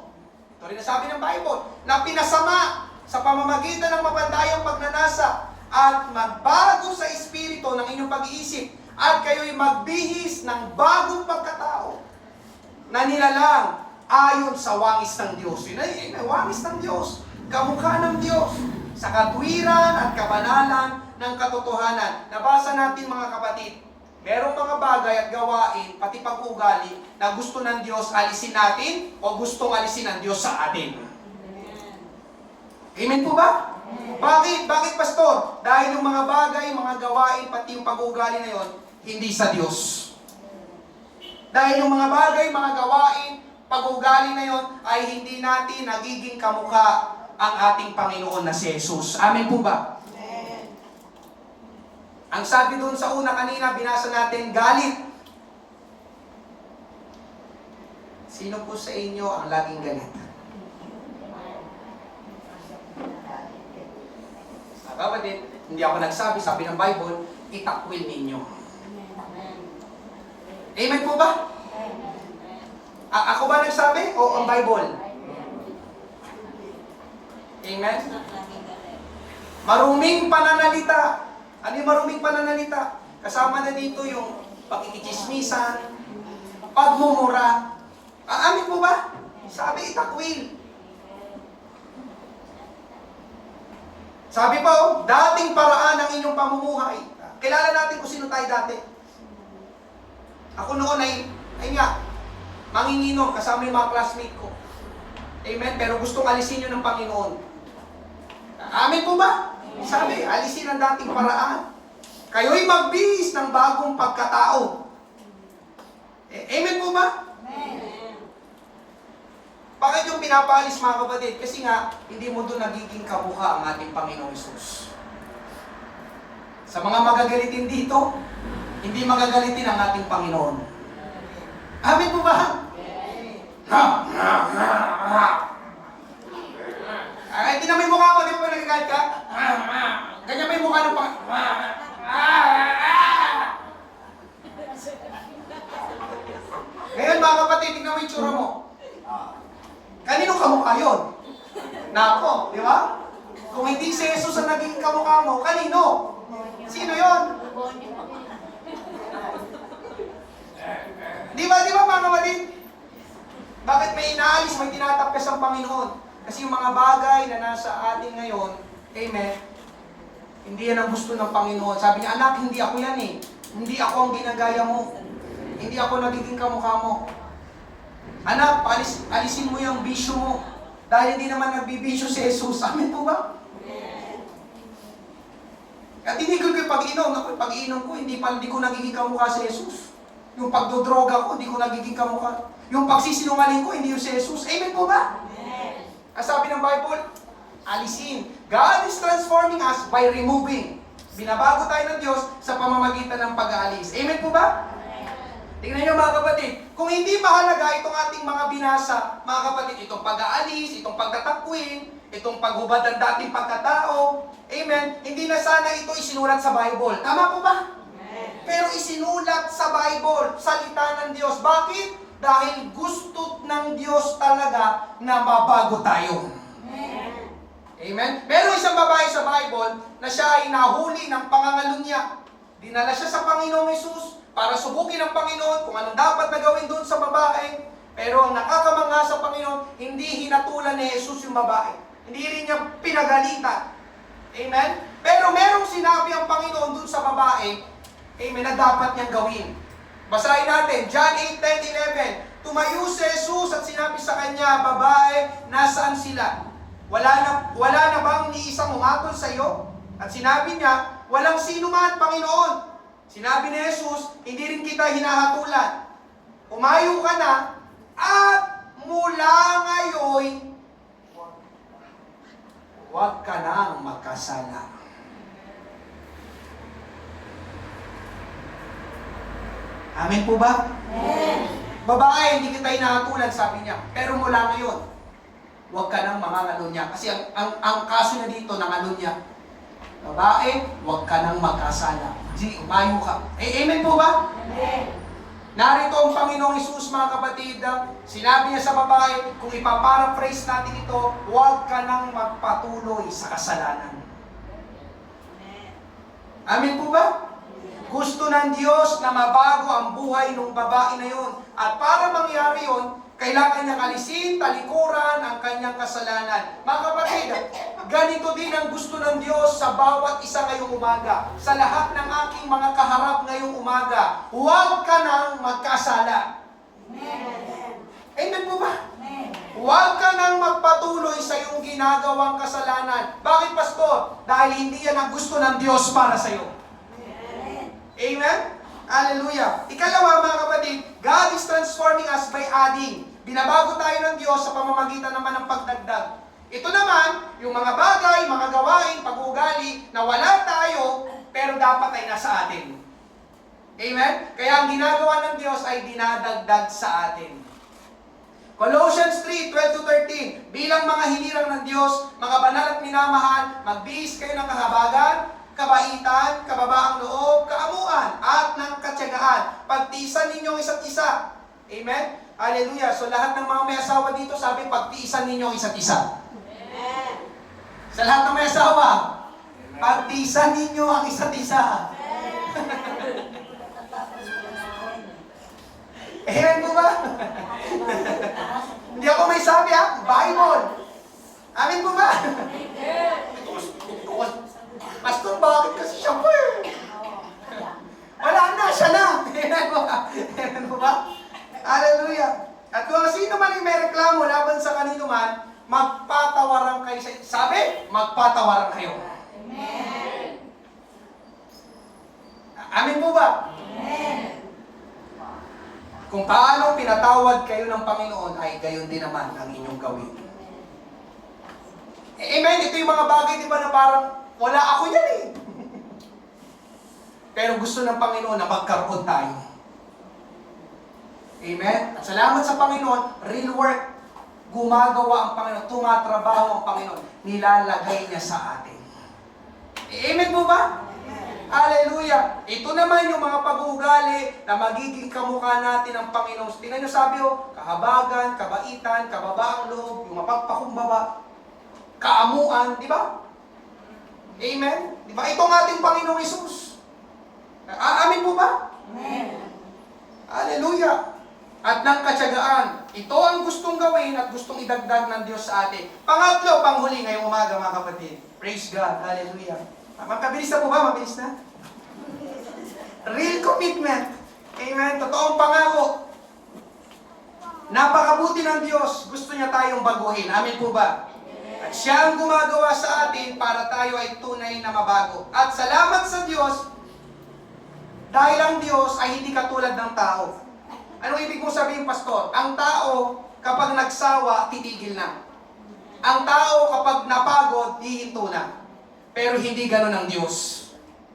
Ito rin nasabi ng Bible. Na pinasama sa pamamagitan ng mapandayang pagnanasa at magbago sa espiritu ng inyong pag-iisip at kayo'y magbihis ng bagong pagkatao na nilalang ayon sa wangis ng Diyos. Yun ay wangis ng Diyos. Kamukha ng Diyos. Sa katwiran at kabanalan ng katotohanan. Nabasa natin mga kapatid, merong mga bagay at gawain, pati pag-ugali, na gusto ng Diyos alisin natin o gustong alisin ng Diyos sa atin. Amen po ba? Bakit? Bakit, pastor? Dahil yung mga bagay, mga gawain, pati yung pag-ugali na yon, hindi sa Diyos. Dahil yung mga bagay, mga gawain, pag-ugali na yon, ay hindi natin nagiging kamukha ang ating Panginoon na si Jesus. Amen po ba? Ang sabi doon sa una kanina, binasa natin, galit. Sino po sa inyo ang laging galit? Kapatid, hindi ako nagsabi, sabi ng Bible, itakwil ninyo. Amen po ba? Ako ba nagsabi o ang Bible? Amen? Maruming pananalita. Ano yung maruming pananalita? Kasama na dito yung pakikichismisan, pagmumura. Amin po ba? Sabi, itakwil. Sabi po, dating paraan ng inyong pamumuhay. Kilala natin kung sino tayo dati. Ako noon ay nga, manginginom kasama yung mga classmate ko. Amen? Pero gustong alisin yun ng Panginoon. Amin po ba? Sabi, alisin ang dating paraan. Kayo'y magbihis ng bagong pagkatao. Amen po ba? Bakit yung pinapaalis mga kapatid? Kasi nga, hindi mo doon nagiging kabuha ang ating Panginoong Hesus. Sa mga magagalitin dito, hindi magagalitin ang ating Panginoon. Amin po ba? Ay, tingnan mo yung mukha mo, di ba ba nagagalit ka? Ganyan ba yung mukha ng Ngayon mga kapatid, tingnan mo yung tsura mo. Kanino kamukha yun? Nako, di ba? Kung hindi si Jesus ang naging kamukha mo, kanino? Sino yun? Di ba mga kapatid? Bakit may inaalis, may tinatapos ang Panginoon? Kasi yung mga bagay na nasa atin ngayon, amen, hindi yan ang gusto ng Panginoon. Sabi niya, anak, hindi ako yan eh. Hindi ako ang ginagaya mo. Hindi ako nagiging kamukha mo. Anak, alisin mo yung bisyo mo. Dahil hindi naman nagbibisyo si Jesus. Amen po ba? At tinigil ko yung pag-inom. Naku, pag-inom ko, hindi ko nagiging kamukha si Jesus. Yung pagdodroga ko, hindi ko nagiging kamukha. Yung pagsisinungaling ko, hindi yung si Jesus. Amen po ba? Ang sabi ng Bible, alisin. God is transforming us by removing. Binabago tayo ng Diyos sa pamamagitan ng pag-aalis. Amen po ba? Tingnan nyo mga kapatid, kung hindi mahalaga itong ating mga binasa, mga kapatid, itong pag-aalis, itong pagtatakwin, itong paghubad ng dating pagkatao, amen, hindi na sana ito isinulat sa Bible. Tama po ba? Pero isinulat sa Bible, salita ng Diyos. Bakit? Dahil gusto ng Diyos talaga na mabago tayo. Amen? Pero isang babae sa Bible na siya ay nahuli ng pangangalunya. Dinala siya sa Panginoong Hesus para subukin ng Panginoon kung anong dapat na gawin doon sa babae. Pero ang nakakamangha sa Panginoon, hindi hinatulan ni Jesus yung babae. Hindi rin niya pinagalitan. Amen? Pero merong sinabi ang Panginoon doon sa babae, amen, na dapat niyang gawin. Basahin natin, John 8:10-11. Tumayo si Jesus at sinabi sa kanya, babae, nasaan sila? Wala na bang ni isang umatol sa iyo? At sinabi niya, walang sino man, Panginoon. Sinabi ni Jesus, hindi rin kita hinahatulan. Umayo ka na, at mula ngayon, huwag ka nang magkasala. Amen po ba? Amen. Babae, hindi kita hinahatulan, sabi niya. Pero mula ngayon, huwag ka nang mangangalunya. Kasi ang kaso na dito, nangalunya. Babae, huwag ka nang magkasala. Umayo ka. Amen po ba? Amen. Narito ang Panginoong Hesus, mga kapatid. Sinabi niya sa babae, kung ipaparaphrase natin ito, huwag ka nang magpatuloy sa kasalanan. Amen po ba? Gusto ng Diyos na mabago ang buhay ng babae na yon. At para mangyari yon, kailangan niyang alisin, talikuran ang kanyang kasalanan. Mga kapatid, ganito din ang gusto ng Diyos sa bawat isa ngayong umaga. Sa lahat ng aking mga kaharap ngayong umaga, huwag ka nang magkasala. Amen po ba? Huwag ka nang magpatuloy sa iyong ginagawang kasalanan. Bakit, Pastor? Dahil hindi yan ang gusto ng Diyos para sa iyo. Amen? Hallelujah. Ikalawa, mga kapatid, God is transforming us by adding. Binabago tayo ng Diyos sa pamamagitan naman ng pagdagdag. Ito naman, yung mga bagay, mga gawain, pag-uugali na wala tayo, pero dapat ay nasa atin. Amen? Kaya ang ginagawa ng Diyos ay dinadagdag sa atin. Colossians 3:12-13, bilang mga hinirang ng Diyos, mga banal at minamahal, magbihis kayo ng kahabagan, kabaitan, kababaang loob, kaamuan, at ng katyagaan. Pagtiisan ninyo ang isa't isa. Amen? Hallelujah. So lahat ng mga may asawa dito, sabi, pagtiisan ninyo ang isa't isa. Amen. Sa lahat ng may asawa, pagtiisan ninyo ang isa't isa. Amen po ba? Hindi ako may sabi ha, Bible. Amen po ba? Pastor, bakit kasi siya po eh? Wala na, siya na. Amen po ba? Amen po ba? Hallelujah. At kung sino man yung may reklamo laban sa kanino man, magpatawaran kayo. Sabi, magpatawaran kayo. Amen. Amen po ba? Amen. Kung paano pinatawad kayo ng Panginoon, ay gayon din naman ang inyong gawin. Amen? Ito yung mga bagay, di ba, na parang wala ako yan eh. Pero gusto ng Panginoon na magkaroon tayo. Amen? At salamat sa Panginoon, real work. Gumagawa ang Panginoon, tumatrabaho ang Panginoon, nilalagay niya sa atin. Amen po ba? Hallelujah! Ito naman yung mga pag-uugali na magiging kamukha natin ng Panginoon. Tingnan nyo sabi kahabagan, kabaitan, kababaang loob, yung mapagpakumbaba, kaamuan, di ba? Amen? Di ba? Ito ang ating Panginoong Hesus. Amin po ba? Amen. Hallelujah! At ng katyagaan, ito ang gustong gawin at gustong idagdag ng Diyos sa atin. Pangatlo, panghuli ngayong umaga mga kapatid. Praise God. Hallelujah. Mabilis na po ba? Mabilis na? Real commitment. Amen. Totoong pangako. Napakabuti ng Diyos. Gusto niya tayong baguhin. Amen po ba? At siya ang gumagawa sa atin para tayo ay tunay na mabago. At salamat sa Diyos, dahil ang Diyos ay hindi katulad ng tao. Anong ibig mo sabihin, Pastor? Ang tao, kapag nagsawa, titigil na. Ang tao, kapag napagod, hihinto na. Pero hindi gano'n ang Diyos.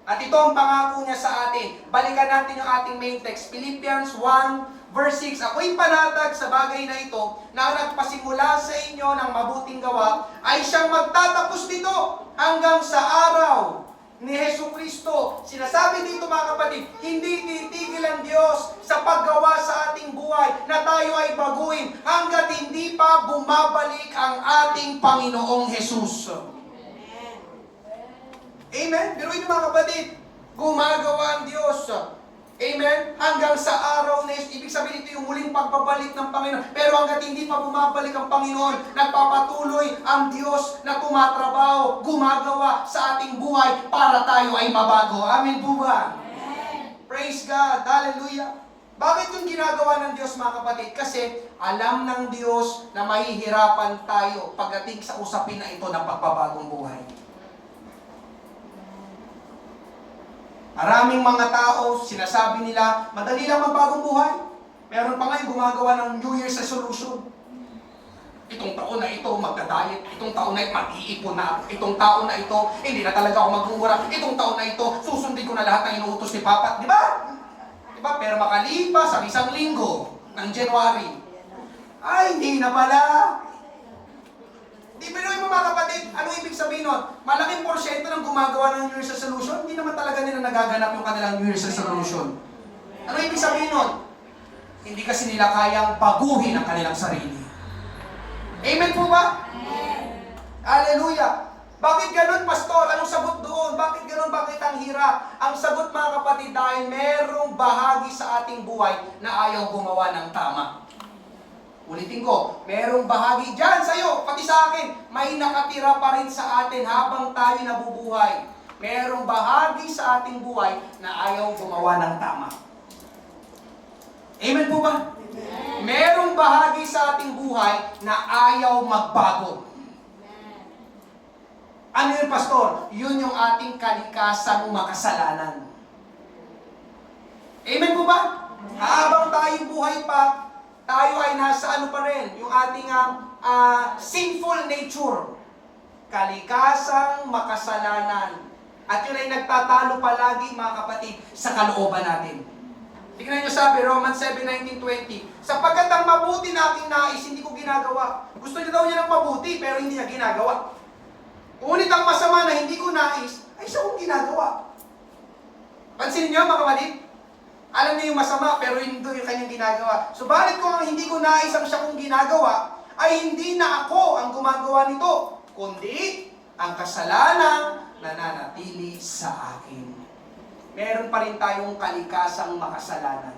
At ito ang pangako niya sa atin. Balikan natin yung ating main text. Philippians 1 verse 6. Ako'y panatag sa bagay na ito na nagpasimula sa inyo ng mabuting gawa ay siyang magtatapos dito hanggang sa araw ni Jesucristo. Sinasabi dito mga kapatid, hindi titigil ang Diyos sa paggawa sa ating buhay na tayo ay baguhin hanggat hindi pa bumabalik ang ating Panginoong Jesus. Amen? Pero ito mga kapatid, gumagawa ang Diyos. Amen? Hanggang sa araw na ibig sabihin ito yung muling pagbabalik ng Panginoon. Pero hanggat hindi pa bumabalik ang Panginoon, nagpapatuloy ang Diyos na tumatrabaho, gumagawa sa ating buhay para tayo ay mabago. Amen po ba? Amen. Praise God. Hallelujah. Bakit yung ginagawa ng Diyos mga kapatid? Kasi alam ng Diyos na mahihirapan tayo pagdating sa usapin na ito ng pagbabagong buhay. Maraming mga tao, sinasabi nila, madali lang magbagong buhay. Meron pa nga yung gumagawa ng New Year's resolution. Itong taon na ito, magda-diet. Itong taon na ito, mag-iipon na ako. Itong taon na ito, hindi na talaga ako magmumura. Itong taon na ito, susundin ko na lahat ng inuutos ni Papa. Di ba? Di ba? Pero makalipas ang isang linggo ng January, ay, hindi na pala. Di binuhin mo mga kapatid, anong ibig sabihin nun? Malaking porsyento ng gumagawa ng New Year's resolution, hindi naman talaga nila nagaganap yung kanilang New Year's resolution. Ano ibig sabihin nun? Hindi kasi nila kayang baguhin ang kanilang sarili. Amen po ba? Amen. Hallelujah. Bakit ganun, Pastor? Anong sagot doon? Bakit ganun? Bakit ang hirap? Ang sagot mga kapatid, dahil merong bahagi sa ating buhay na ayaw gumawa ng tama. Ulitin ko, merong bahagi dyan sa'yo, pati sa akin, may nakatira pa rin sa atin habang tayo nabubuhay. Merong bahagi sa ating buhay na ayaw gumawa ng tama. Amen po ba? Amen. Merong bahagi sa ating buhay na ayaw magbago. Amen. Ano yun, Pastor? Yun yung ating kalikasang makasalanan. Amen po ba? Habang tayo buhay pa, tayo ay nasa ano pa rin, yung ating sinful nature. Kalikasang makasalanan. At yun ay nagtatalo palagi, mga kapatid, sa kalooban natin. Tingnan nyo sabi, Romans 7:19-20, sapagkat ang mabuti na aking nais, hindi ko ginagawa. Gusto niya daw niya ng mabuti, pero hindi niya ginagawa. Ngunit ang masama na hindi ko nais, ay siya kong ginagawa. Pansinin niyo, mga kapatid? Alam niyo yung masama, pero hindi yung kanyang ginagawa. Subalit kung ang hindi ko nais ang siya kong ginagawa, ay hindi na ako ang gumagawa nito, kundi ang kasalanan nananatili sa akin. Meron pa rin tayong kalikasang makasalanan.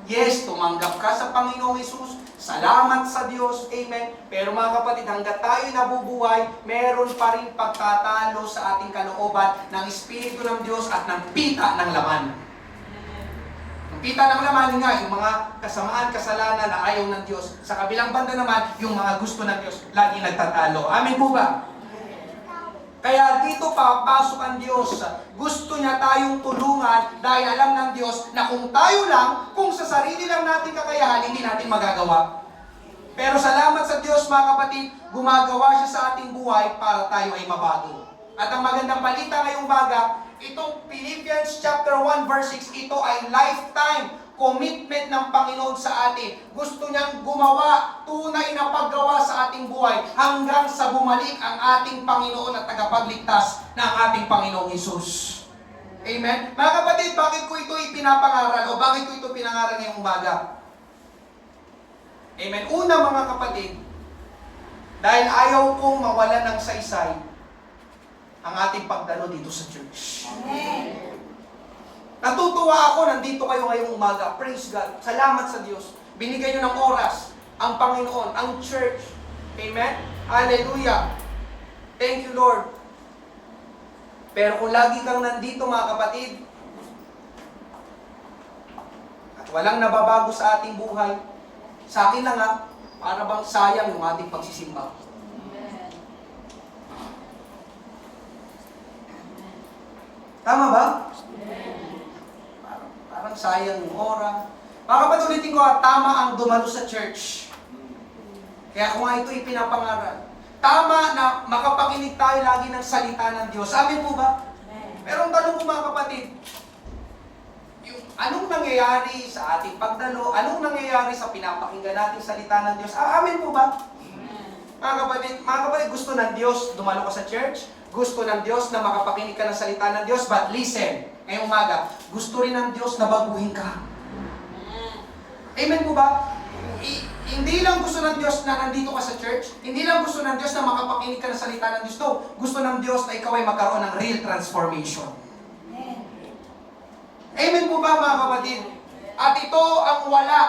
Yes, tumanggap ka sa Panginoong Hesus. Salamat sa Diyos. Amen. Pero mga kapatid, hanggat tayo nabubuhay, meron pa rin pagtatalo sa ating kalooban ng Espiritu ng Diyos at ng pita ng laman. Ang pita ng laman nga, yung mga kasamaan, kasalanan na ayaw ng Diyos. Sa kabilang banda naman, yung mga gusto ng Diyos, lagi nagtatalo. Amen po ba? Kaya dito papasok ang Diyos. Gusto niya tayong tulungan dahil alam ng Diyos na kung tayo lang, kung sa sarili lang natin kakayahan, hindi natin magagawa. Pero salamat sa Diyos, mga kapatid, gumagawa siya sa ating buhay para tayo ay mabago. At ang magandang balita ngayong baga, itong Philippians chapter 1 verse 6, ito ay lifetime commitment ng Panginoon sa atin. Gusto niyang gumawa, tunay na paggawa sa ating buhay hanggang sa bumalik ang ating Panginoon at tagapagligtas ng ating Panginoong Hesus. Amen? Mga kapatid, bakit ko ito ipinapangaral o bakit ko ito pinangaral ngayong umaga? Amen? Una, mga kapatid, dahil ayaw kong mawalan ng saysay ang ating pagdalo dito sa church. Amen. Natutuwa ako, nandito kayo ngayong umaga. Praise God. Salamat sa Diyos. Binigay nyo ng oras ang Panginoon, ang church. Amen? Hallelujah. Thank you, Lord. Pero kung lagi kang nandito, mga kapatid, at walang nababago sa ating buhay, sa akin lang para bang sayang yung ating pagsisimba. Tama ba? Parang sayang yung oras. Mga kapatid, ulitin ko, tama ang dumalo sa church. Kaya kung nga ito ipinapangaral, tama na makapakinig tayo lagi ng salita ng Diyos. Amin po ba? Pero ang tanong ko, mga kapatid, yung anong nangyayari sa ating pagdalo, anong nangyayari sa pinapakinggan nating salita ng Diyos? Amin po ba? Mga kapatid, gusto ng Diyos dumalo ka sa church, gusto ng Diyos na makapakinig ka ng salita ng Diyos, but listen, ngayong umaga, gusto rin ng Diyos na baguhin ka. Amen po ba? Hindi lang gusto ng Diyos na nandito ka sa church, hindi lang gusto ng Diyos na makapakinig ka ng salita ng Diyos, no. Gusto ng Diyos na ikaw ay magkaroon ng real transformation. Amen po ba, mga kapatid? At ito ang wala.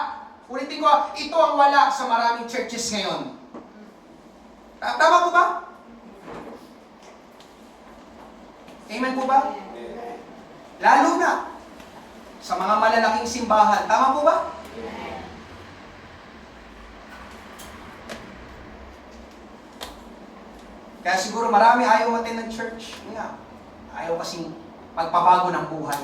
Ulitin ko, ito ang wala sa maraming churches ngayon. Tama po ba? Amen po ba? Lalo na sa mga malalaking simbahan. Tama po ba? Kaya siguro marami ayaw matin ng church. Ayaw kasing magpabago ng buhay.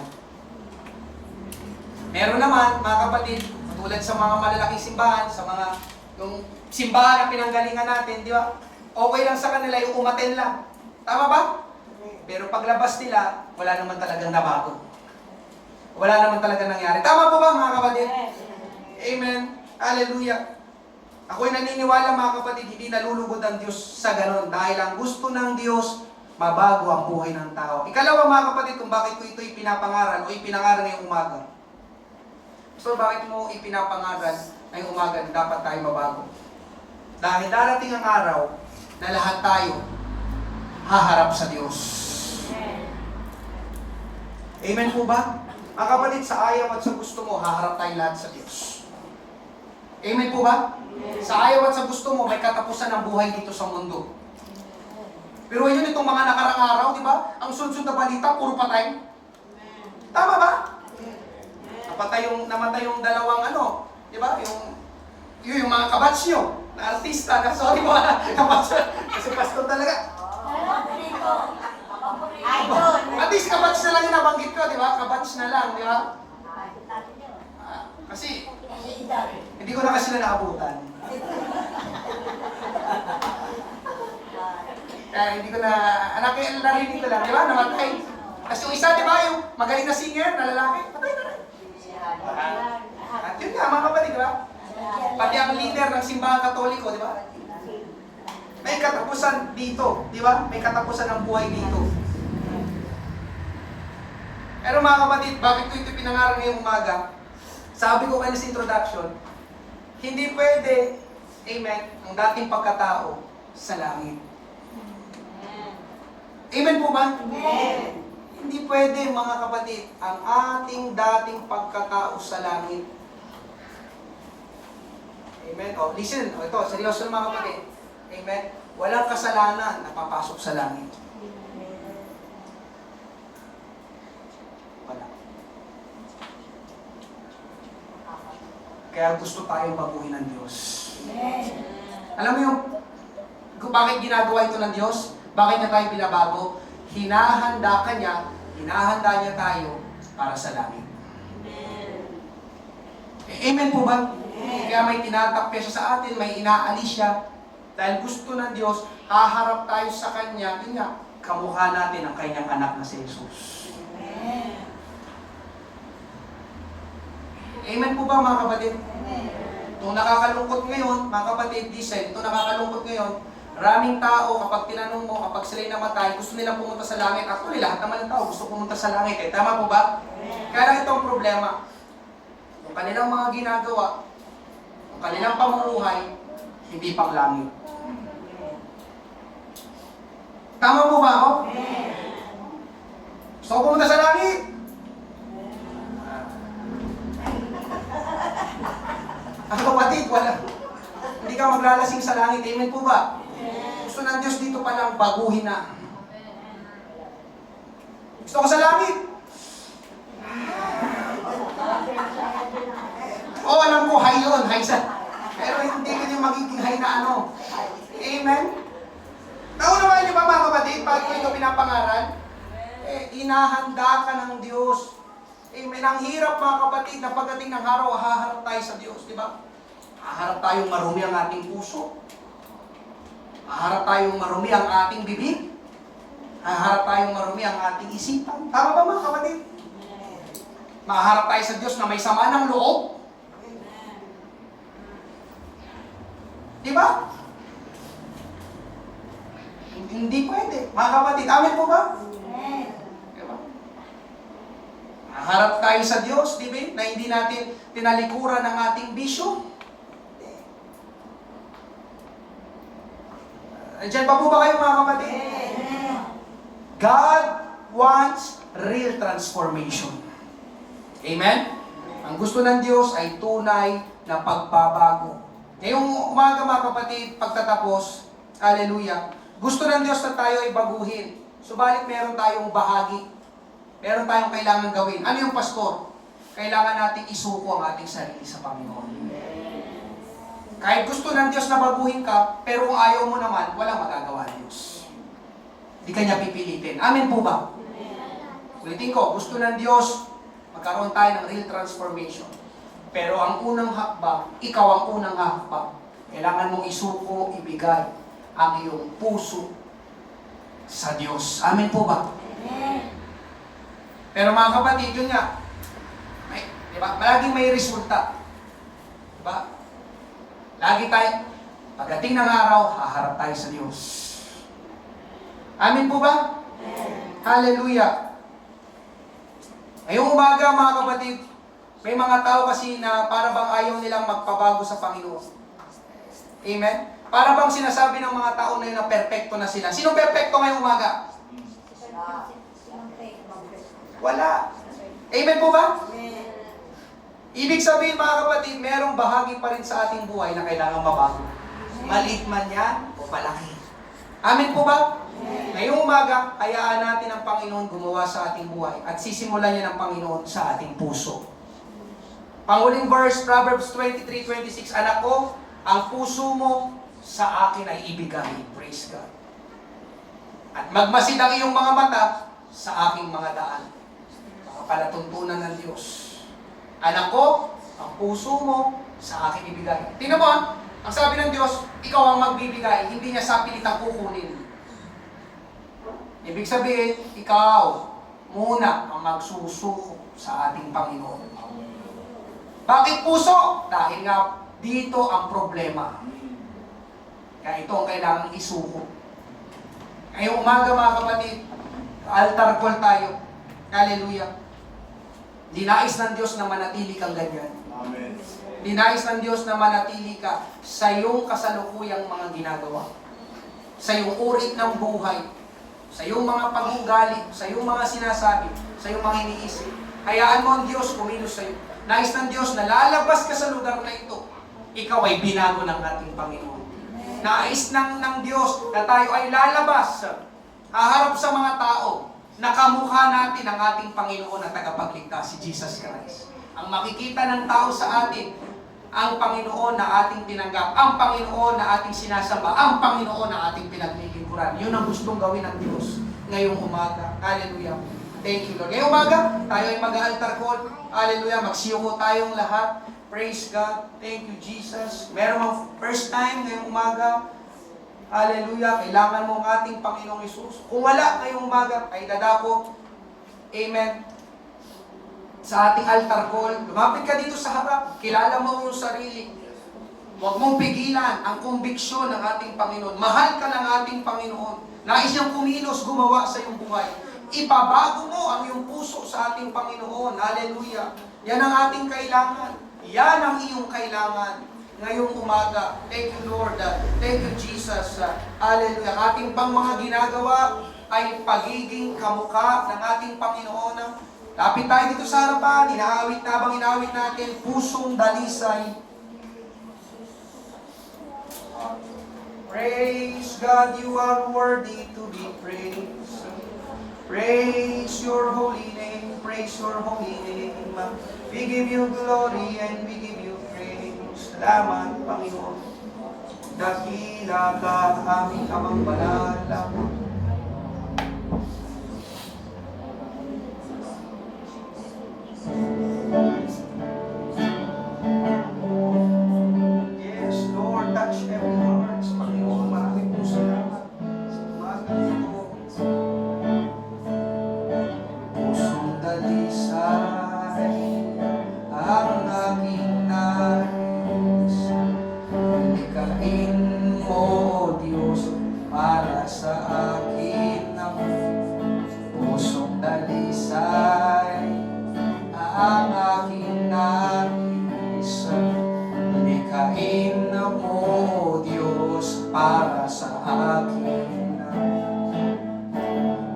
Meron naman, mga kapatid, tulad sa mga malalaking simbahan, sa mga yung simbahan na pinanggalingan natin, di ba? Okay lang sa kanila yung umaten lang. Tama ba? Pero paglabas nila, wala naman talagang nabago. Wala naman talagang nangyari. Tama po ba, mga kapatid? Amen. Hallelujah. Ako'y naniniwala, mga kapatid, hindi nalulugod ang Diyos sa ganon. Dahil ang gusto ng Diyos, mabago ang buhay ng tao. Ikalawa, mga kapatid, kung bakit ko ito ipinapangaral o ipinangaral ngayong umaga. So, bakit mo ipinapangaral ngayong umaga na dapat tayo mabago? Dahil darating ang araw na lahat tayo haharap sa Diyos. Amen po ba? Mga kapatid, sa ayaw at sa gusto mo, haharap tayo lahat sa Diyos. Amen po ba? Sa ayaw at sa gusto mo, may katapusan ng buhay dito sa mundo. Pero yun, itong mga nakarang araw, di ba? Ang sunod na balita, puro patay. Tama ba? Namatay yung dalawang di ba? Yung mga kabats nyo, na artista, sorry mo, kabats, kasi pastor talaga. At least kabats na lang yung nabanggit ko, di ba? Kabats na lang, di ba? Kasi, hindi Hindi ko na kasi na naabutan. Kaya hindi ko na, narinig ko lang, di ba? Namatay. Tapos yung isa, di ba? Yung magaling na singer na lalaki, patay na rin. At yun nga, mga kapatid, di ba? Pati ang leader ng simbahan katoliko, di ba? May katapusan dito, di ba? May katapusan ng buhay dito. Pero mga kapatid, bakit ko ito pinangaral ngayong umaga? Sabi ko kayo sa introduction, hindi pwede, amen, ang dating pagkatao sa langit. Amen po ba? Amen. Hindi pwede mga kapatid, ang ating dating pagkatao sa langit. Amen? O, listen, o, ito, seryoso mga kapatid. Amen? Walang kasalanan na papasok sa langit. Wala. Kaya gusto tayong baguhin ng Diyos. Alam mo yung, kung bakit ginagawa ito ng Diyos? Bakit niya tayo pinabago? Hinahanda niya tayo para sa langit. Amen po ba? Kaya may tinatakpe siya sa atin, may inaalis siya. Dahil gusto ng Diyos, haharap tayo sa Kanya, yun nga, kamukha natin ang Kanyang anak na si Jesus. Amen po ba mga kapatid? Itong nakakalungkot ngayon, mga kapatid, listen, itong nakakalungkot ngayon, maraming tao, kapag tinanong mo, kapag sila'y namatay, gusto nilang pumunta sa langit. Actually, lahat naman ng tao gusto pumunta sa langit. Eh. Tama po ba? Kaya lang itong problema. Yung kanilang mga ginagawa, yung kanilang pamumuhay, hindi pang langit. Tama po ba ako? Gusto ko pumunta sa langit. Ang kapatid, wala. Hindi ka maglalasing sa langit. Amen po ba? Gusto ng Diyos dito palang baguhin na. Gusto ko sa langit. Oo, alam ko, high yun, high sa. Pero hindi ko yung magiging high na ano. Amen? Naunawaan niyo ba mga kapatid, pag ko ito pinapangaral? Inahanda ka ng Diyos. Amen. Ang hirap mga kapatid na pagdating ng araw, haharap tayo sa Diyos, di ba? Haharap tayong marumi ang ating puso. Haharap tayong marumi ang ating bibig. Haharap tayong marumi ang ating isipan. Tama ba mga kapatid? Maharap tayo sa Diyos na may sama ng loob. Di ba? Hindi pwede. Mga kapatid, amin po ba? Diba? Harap tayo sa Diyos, di ba? Na hindi natin tinalikuran ang ating bisyo. Andiyan pa po ba kayo mga kapatid? God wants real transformation. Amen? Ang gusto ng Diyos ay tunay na pagbabago. Ngayong umaga mga kapatid, pagtatapos, hallelujah, gusto ng Diyos na tayo ay baguhin. Subalit meron tayong bahagi. Meron tayong kailangan gawin. Ano yung pastor? Kailangan nating isuko ang ating sarili sa Panginoon. Kahit gusto ng Diyos na baguhin ka, pero kung ayaw mo naman, walang magagawa ng Diyos. Hindi ka niya pipilitin. Amen po ba? Ulitin ko, gusto ng Diyos, magkaroon tayo ng real transformation. Pero ang unang hakbang, ikaw ang unang hakbang. Kailangan mong isuko, ibigay ang iyong puso sa Diyos. Amen po ba? Pero mga kapatid, yun nga, diba? Laging may resulta. Diba? Lagi tayo, pagdating ng araw, haharap tayo sa Diyos. Amen po ba? Hallelujah. Ngayong umaga mga kapatid, may mga tao kasi na para bang ayaw nilang magpabago sa Panginoon. Amen? Para bang sinasabi ng mga tao na yun na perfecto na sila. Sino perfecto ngayong umaga? Wala. Amen po ba? Ibig sabihin mga kapatid, merong bahagi pa rin sa ating buhay na kailangan mabago. Maliit man yan o palaki. Amen po ba? Ngayong umaga, hayaan natin ang Panginoon gumawa sa ating buhay at sisimulan niya ng Panginoon sa ating puso. Panguling verse, Proverbs 23:26, anak ko, ang puso mo sa akin ay ibigay. Praise God. At magmasid ang iyong mga mata sa aking mga daan. Mga palatuntunan ng Diyos. Anak ko, ang puso mo sa akin ibigay. Tingnan mo, ang sabi ng Diyos, ikaw ang magbibigay, hindi niya sa pilitang kukunin. Ibig sabihin, ikaw muna ang magsusuko sa ating Panginoon. Bakit puso? Dahil nga dito ang problema. Kaya ito ang kailangan isuko. Ngayong umaga mga kapatid, altar call tayo. Hallelujah. Dinais ng Diyos na manatili kang ganyan. Amen. Dinais ng Diyos na manatili ka sa iyong kasalukuyang mga ginagawa. Sa iyong uri ng buhay. Sa iyong mga pag-uugali. Sa iyong mga sinasabi. Sa iyong mga iniisip. Hayaan mo ang Diyos kumilos sa iyo. Nais ng Diyos na lalabas ka sa lugar na ito. Ikaw ay binago ng ating Panginoon. Nais ng Diyos na tayo ay lalabas. Haharap sa mga tao. Nakamukha natin ang ating Panginoon na tagapagligtas, si Jesus Christ. Ang makikita ng tao sa atin, ang Panginoon na ating tinanggap, ang Panginoon na ating sinasamba, ang Panginoon na ating pinaglilingkuran. Yun ang gustong gawin ng Diyos ngayong umaga. Hallelujah. Thank you, Lord. Ngayong umaga, tayo ay mag-altar call. Hallelujah. Magsiyoko tayong lahat. Praise God. Thank you, Jesus. Meron mang first time ngayong umaga. Hallelujah. Kailangan mo ang ating Panginoong Isus. Kung wala ngayong umaga, ay dadako. Amen. Sa ating altar call, lumapit ka dito sa harap. Kilala mo yung sarili. Huwag mong pigilan ang konbiksyon ng ating Panginoon. Mahal ka ng ating Panginoon. Nais niyang kumilos, gumawa sa iyong buhay. Ipabago mo ang iyong puso sa ating Panginoon. Hallelujah. Yan ang ating kailangan. Yan ang iyong kailangan ngayong umaga. Thank you, Lord. Thank you, Jesus. Hallelujah. Ang ating pang mga ginagawa ay pagiging kamukha ng ating Panginoon. Lapit tayo dito sa harapan. Inaawit na bang inaawit natin? Pusong dalisay. Praise God, you are worthy to be praised. Praise your holy name, praise your holy name. We give you glory and we give you praise. Salamat, Panginoon. Dakila ka, aming amang banal. Yes, Lord, touch every heart. Panginoon, maraming po salamat. Sa umaga nito. Pusong dalisay ang aking nais. Likain mo, Diyos, para sa akin ang pusong dalisay ang aking nais. Likain mo, Diyos, para sa akin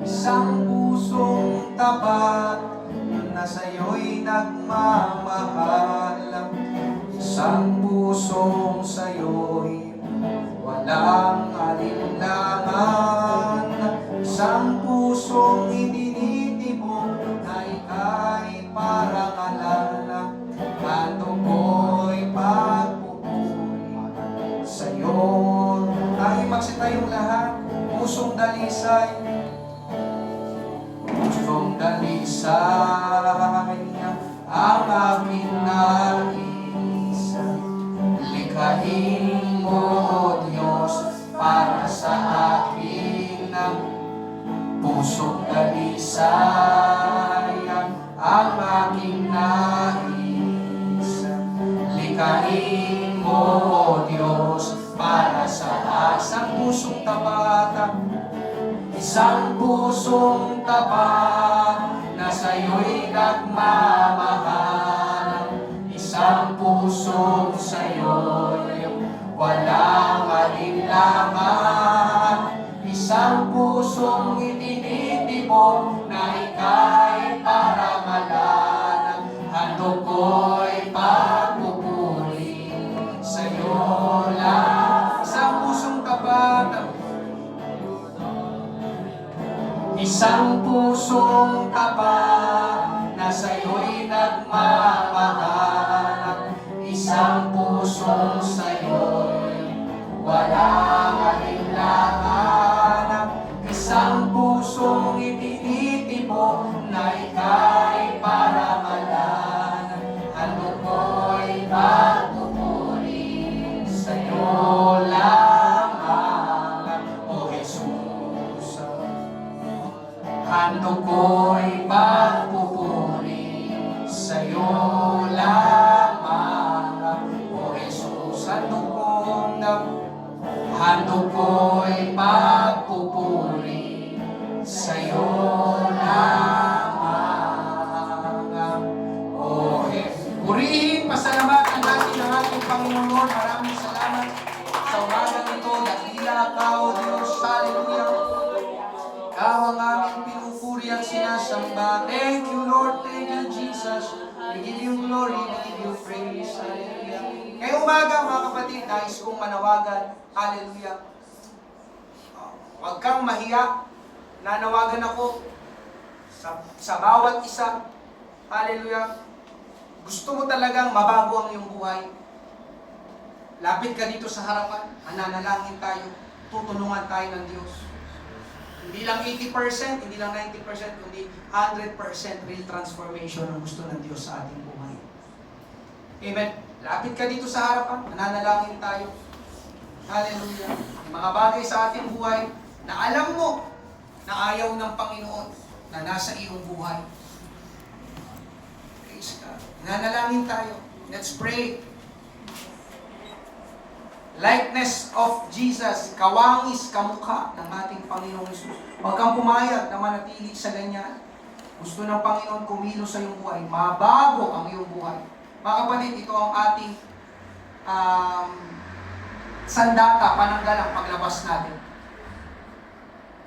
isang pusong tapat na sa'yo'y nagmamahal. Isang pusong sa'yo'y walang alinlangan. Isang pusong itinitibok na ika'y parang alala. At ako'y pagpupuri sa'yo. Tayo magsitayong lahat. Pusong dalisay. Pusong dalisay ang aking nais. Likain mo, Diyos, para sa akin ang pusong dalisay ang aking nais. Likain mo, Diyos, para sa isang pusong tapat. Isang pusong tapat na sa'yo'y nagmamahal. Isang pusong sa'yo'y walang alinlangan. Isang pusong itinitibok na ika'y parangalan. Handog ko'y pagpupuri sa'yo lang. Isang pusong tapat. Isang pusong tapat na sa'yo'y nagmamahal. Isang pusong sa'yo'y walang alinlangan. Isang pusong itinitibok na ika'y parangalan. Ano ko'y pagpupuri handog ko'y pagpupuri sa'yo lamang. O Jesus, handog ko'y pagpupuri sa'yo lamang. O purihin, pasalamatan natin ang ating Panginoon Lord. Maraming salamat sa umagang ito. Dakila ka, O Diyos. Hallelujah. Ikaw ang aming pinupuri at sinasamba. Thank you, Lord. Thank you, Jesus. We give you glory. We give you praise. Hallelujah. Ngayong umaga, mga kapatid, nais kong manawagan. Hallelujah. Huwag kang mahiya. Nanawagan ako sa bawat isa. Hallelujah. Gusto mo talagang mabago ang iyong buhay. Lapit ka dito sa harapan. Mananalangin tayo. Tutulungan tayo ng Diyos. Hindi lang 80%, hindi lang 90%, kundi 100% real transformation ang gusto ng Diyos sa ating buhay. Amen. Lapit ka dito sa harapan, mananalangin tayo. Hallelujah. Yung mga bagay sa ating buhay na alam mo na ayaw ng Panginoon na nasa iyong buhay. Praise God. Mananalangin tayo. Let's pray. Likeness of Jesus, kawangis, kamukha ng ating Panginoong Jesus. Huwag kang pumayag na manatili sa ganyan. Gusto ng Panginoon kumilos sa iyong buhay. Mabago ang iyong buhay. Mga kapatid, ito ang ating sandata, pananggalang paglabas natin.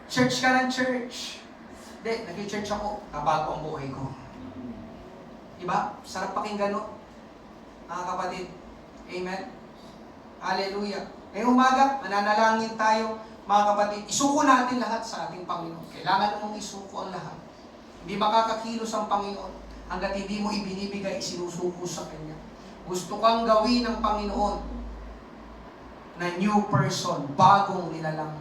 Church ka ng church. Hindi, nag-church ako, nabago ang buhay ko. Diba? Sarap pakinggan, no? Mga kapatid. Amen? Hallelujah. Ngayong umaga, mananalangin tayo, mga kapatid. Isuko natin lahat sa ating Panginoon. Kailangan mong isuko ang lahat. Hindi makakakilos ang Panginoon hanggat hindi mo ibinibigay, sinusuko sa Kanya. Gusto kang gawin ng Panginoon na new person, bagong nilalang.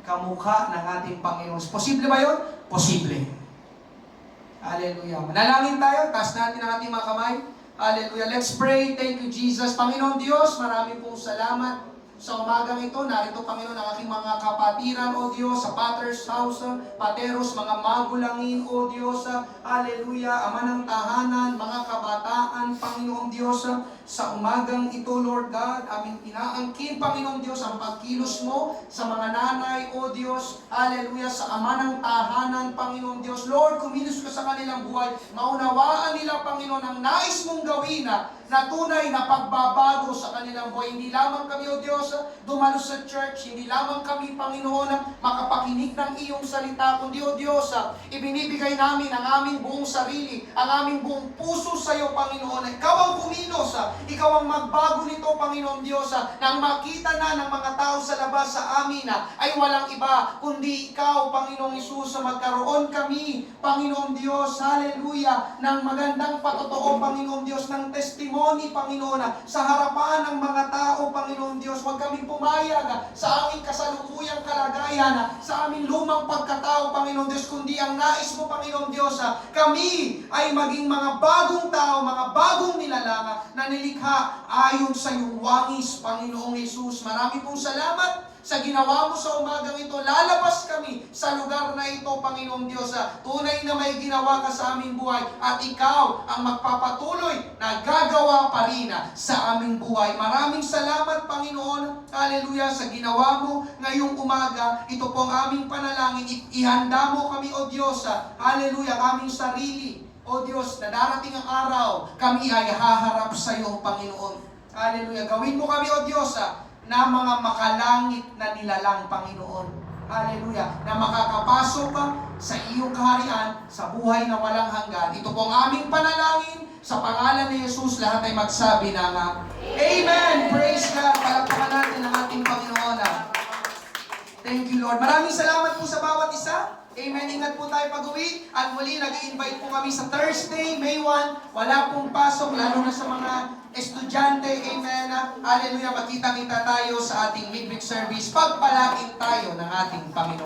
Kamukha ng ating Panginoon. Posible ba yun? Posible. Hallelujah. Manalangin tayo, taas natin ang ating mga kamay. Hallelujah. Let's pray. Thank you, Jesus. Panginoon Diyos, marami pong salamat sa umagang ito. Narito, Panginoon, ang aking mga kapatiran, O Diyos, sa Pater's House, Pateros, mga magulangin, O Diyos. Hallelujah. Ama ng tahanan, mga kabataan, Panginoon Diyos, sa umagang ito, Lord God, aming inaangkin, Panginoon Diyos, ang pagkilos mo sa mga nanay, O Diyos. Hallelujah. Sa ama ng tahanan, Panginoon Diyos. Lord, kumilos ka sa kanilang buhay. Maunawaan nila, Panginoon, ang nais mong gawin na tunay na pagbabago sa kanilang buhay. Hindi lamang kami, O Diyos, dumalo sa church. Hindi lamang kami, Panginoon, makapakinig ng iyong salita. Kundi, O Diyos, ibinibigay namin ang aming buong sarili, ang aming buong puso sa iyo, Panginoon. Ikaw ang kumilos. Ikaw ang magbago nito, Panginoon Diyos. Nang makita na ng mga tao sa labas sa amin ay walang iba, kundi ikaw, Panginoong Isus, magkaroon kami, Panginoon Diyos, hallelujah, ng magandang patotoo, Panginoon Diyos, ng testimony, Panginoon, sa harapan ng mga tao, Panginoon Diyos. Huwag kaming pumayag sa aming kasalukuyang kalagayan, sa aming lumang pagkatao, Panginoon Diyos, kundi ang nais mo, Panginoon Diyos, kami ay maging mga bagong tao, mga bagong nilalang na nilikha ayon sa iyong wangis, Panginoong Hesus. Marami pong salamat sa ginawa mo sa umagang ito. Lalabas kami sa lugar na ito, Panginoong Diyos. Tunay na may ginawa ka sa aming buhay at ikaw ang magpapatuloy na gagawa pa rin sa aming buhay. Maraming salamat, Panginoon. Hallelujah, sa ginawa mo ngayong umaga. Ito po ang aming panalangin. Ihanda mo kami, O Diyos. Hallelujah, aming sarili. O Diyos, na darating ang araw, kami ay haharap sa iyo, Panginoon. Hallelujah. Gawin mo kami, O Diyos, na mga makalangit na nilalang, Panginoon. Hallelujah. Na makakapasok ka sa iyong kaharian, sa buhay na walang hanggan. Ito po ang aming panalangin. Sa pangalan ni Jesus, lahat ay magsabi ng Amen. Praise God. Palakpakan natin ang ating Panginoon. Thank you, Lord. Maraming salamat po sa bawat isa. Amen. Ingat po tayo pag-uwi. At muli, nag-i-invite po kami sa Thursday, May 1. Wala pong pasok, lalo na sa mga estudyante. Amen. Hallelujah. Makita-kita tayo sa ating midweek service. Pagpalain tayo ng ating Panginoon.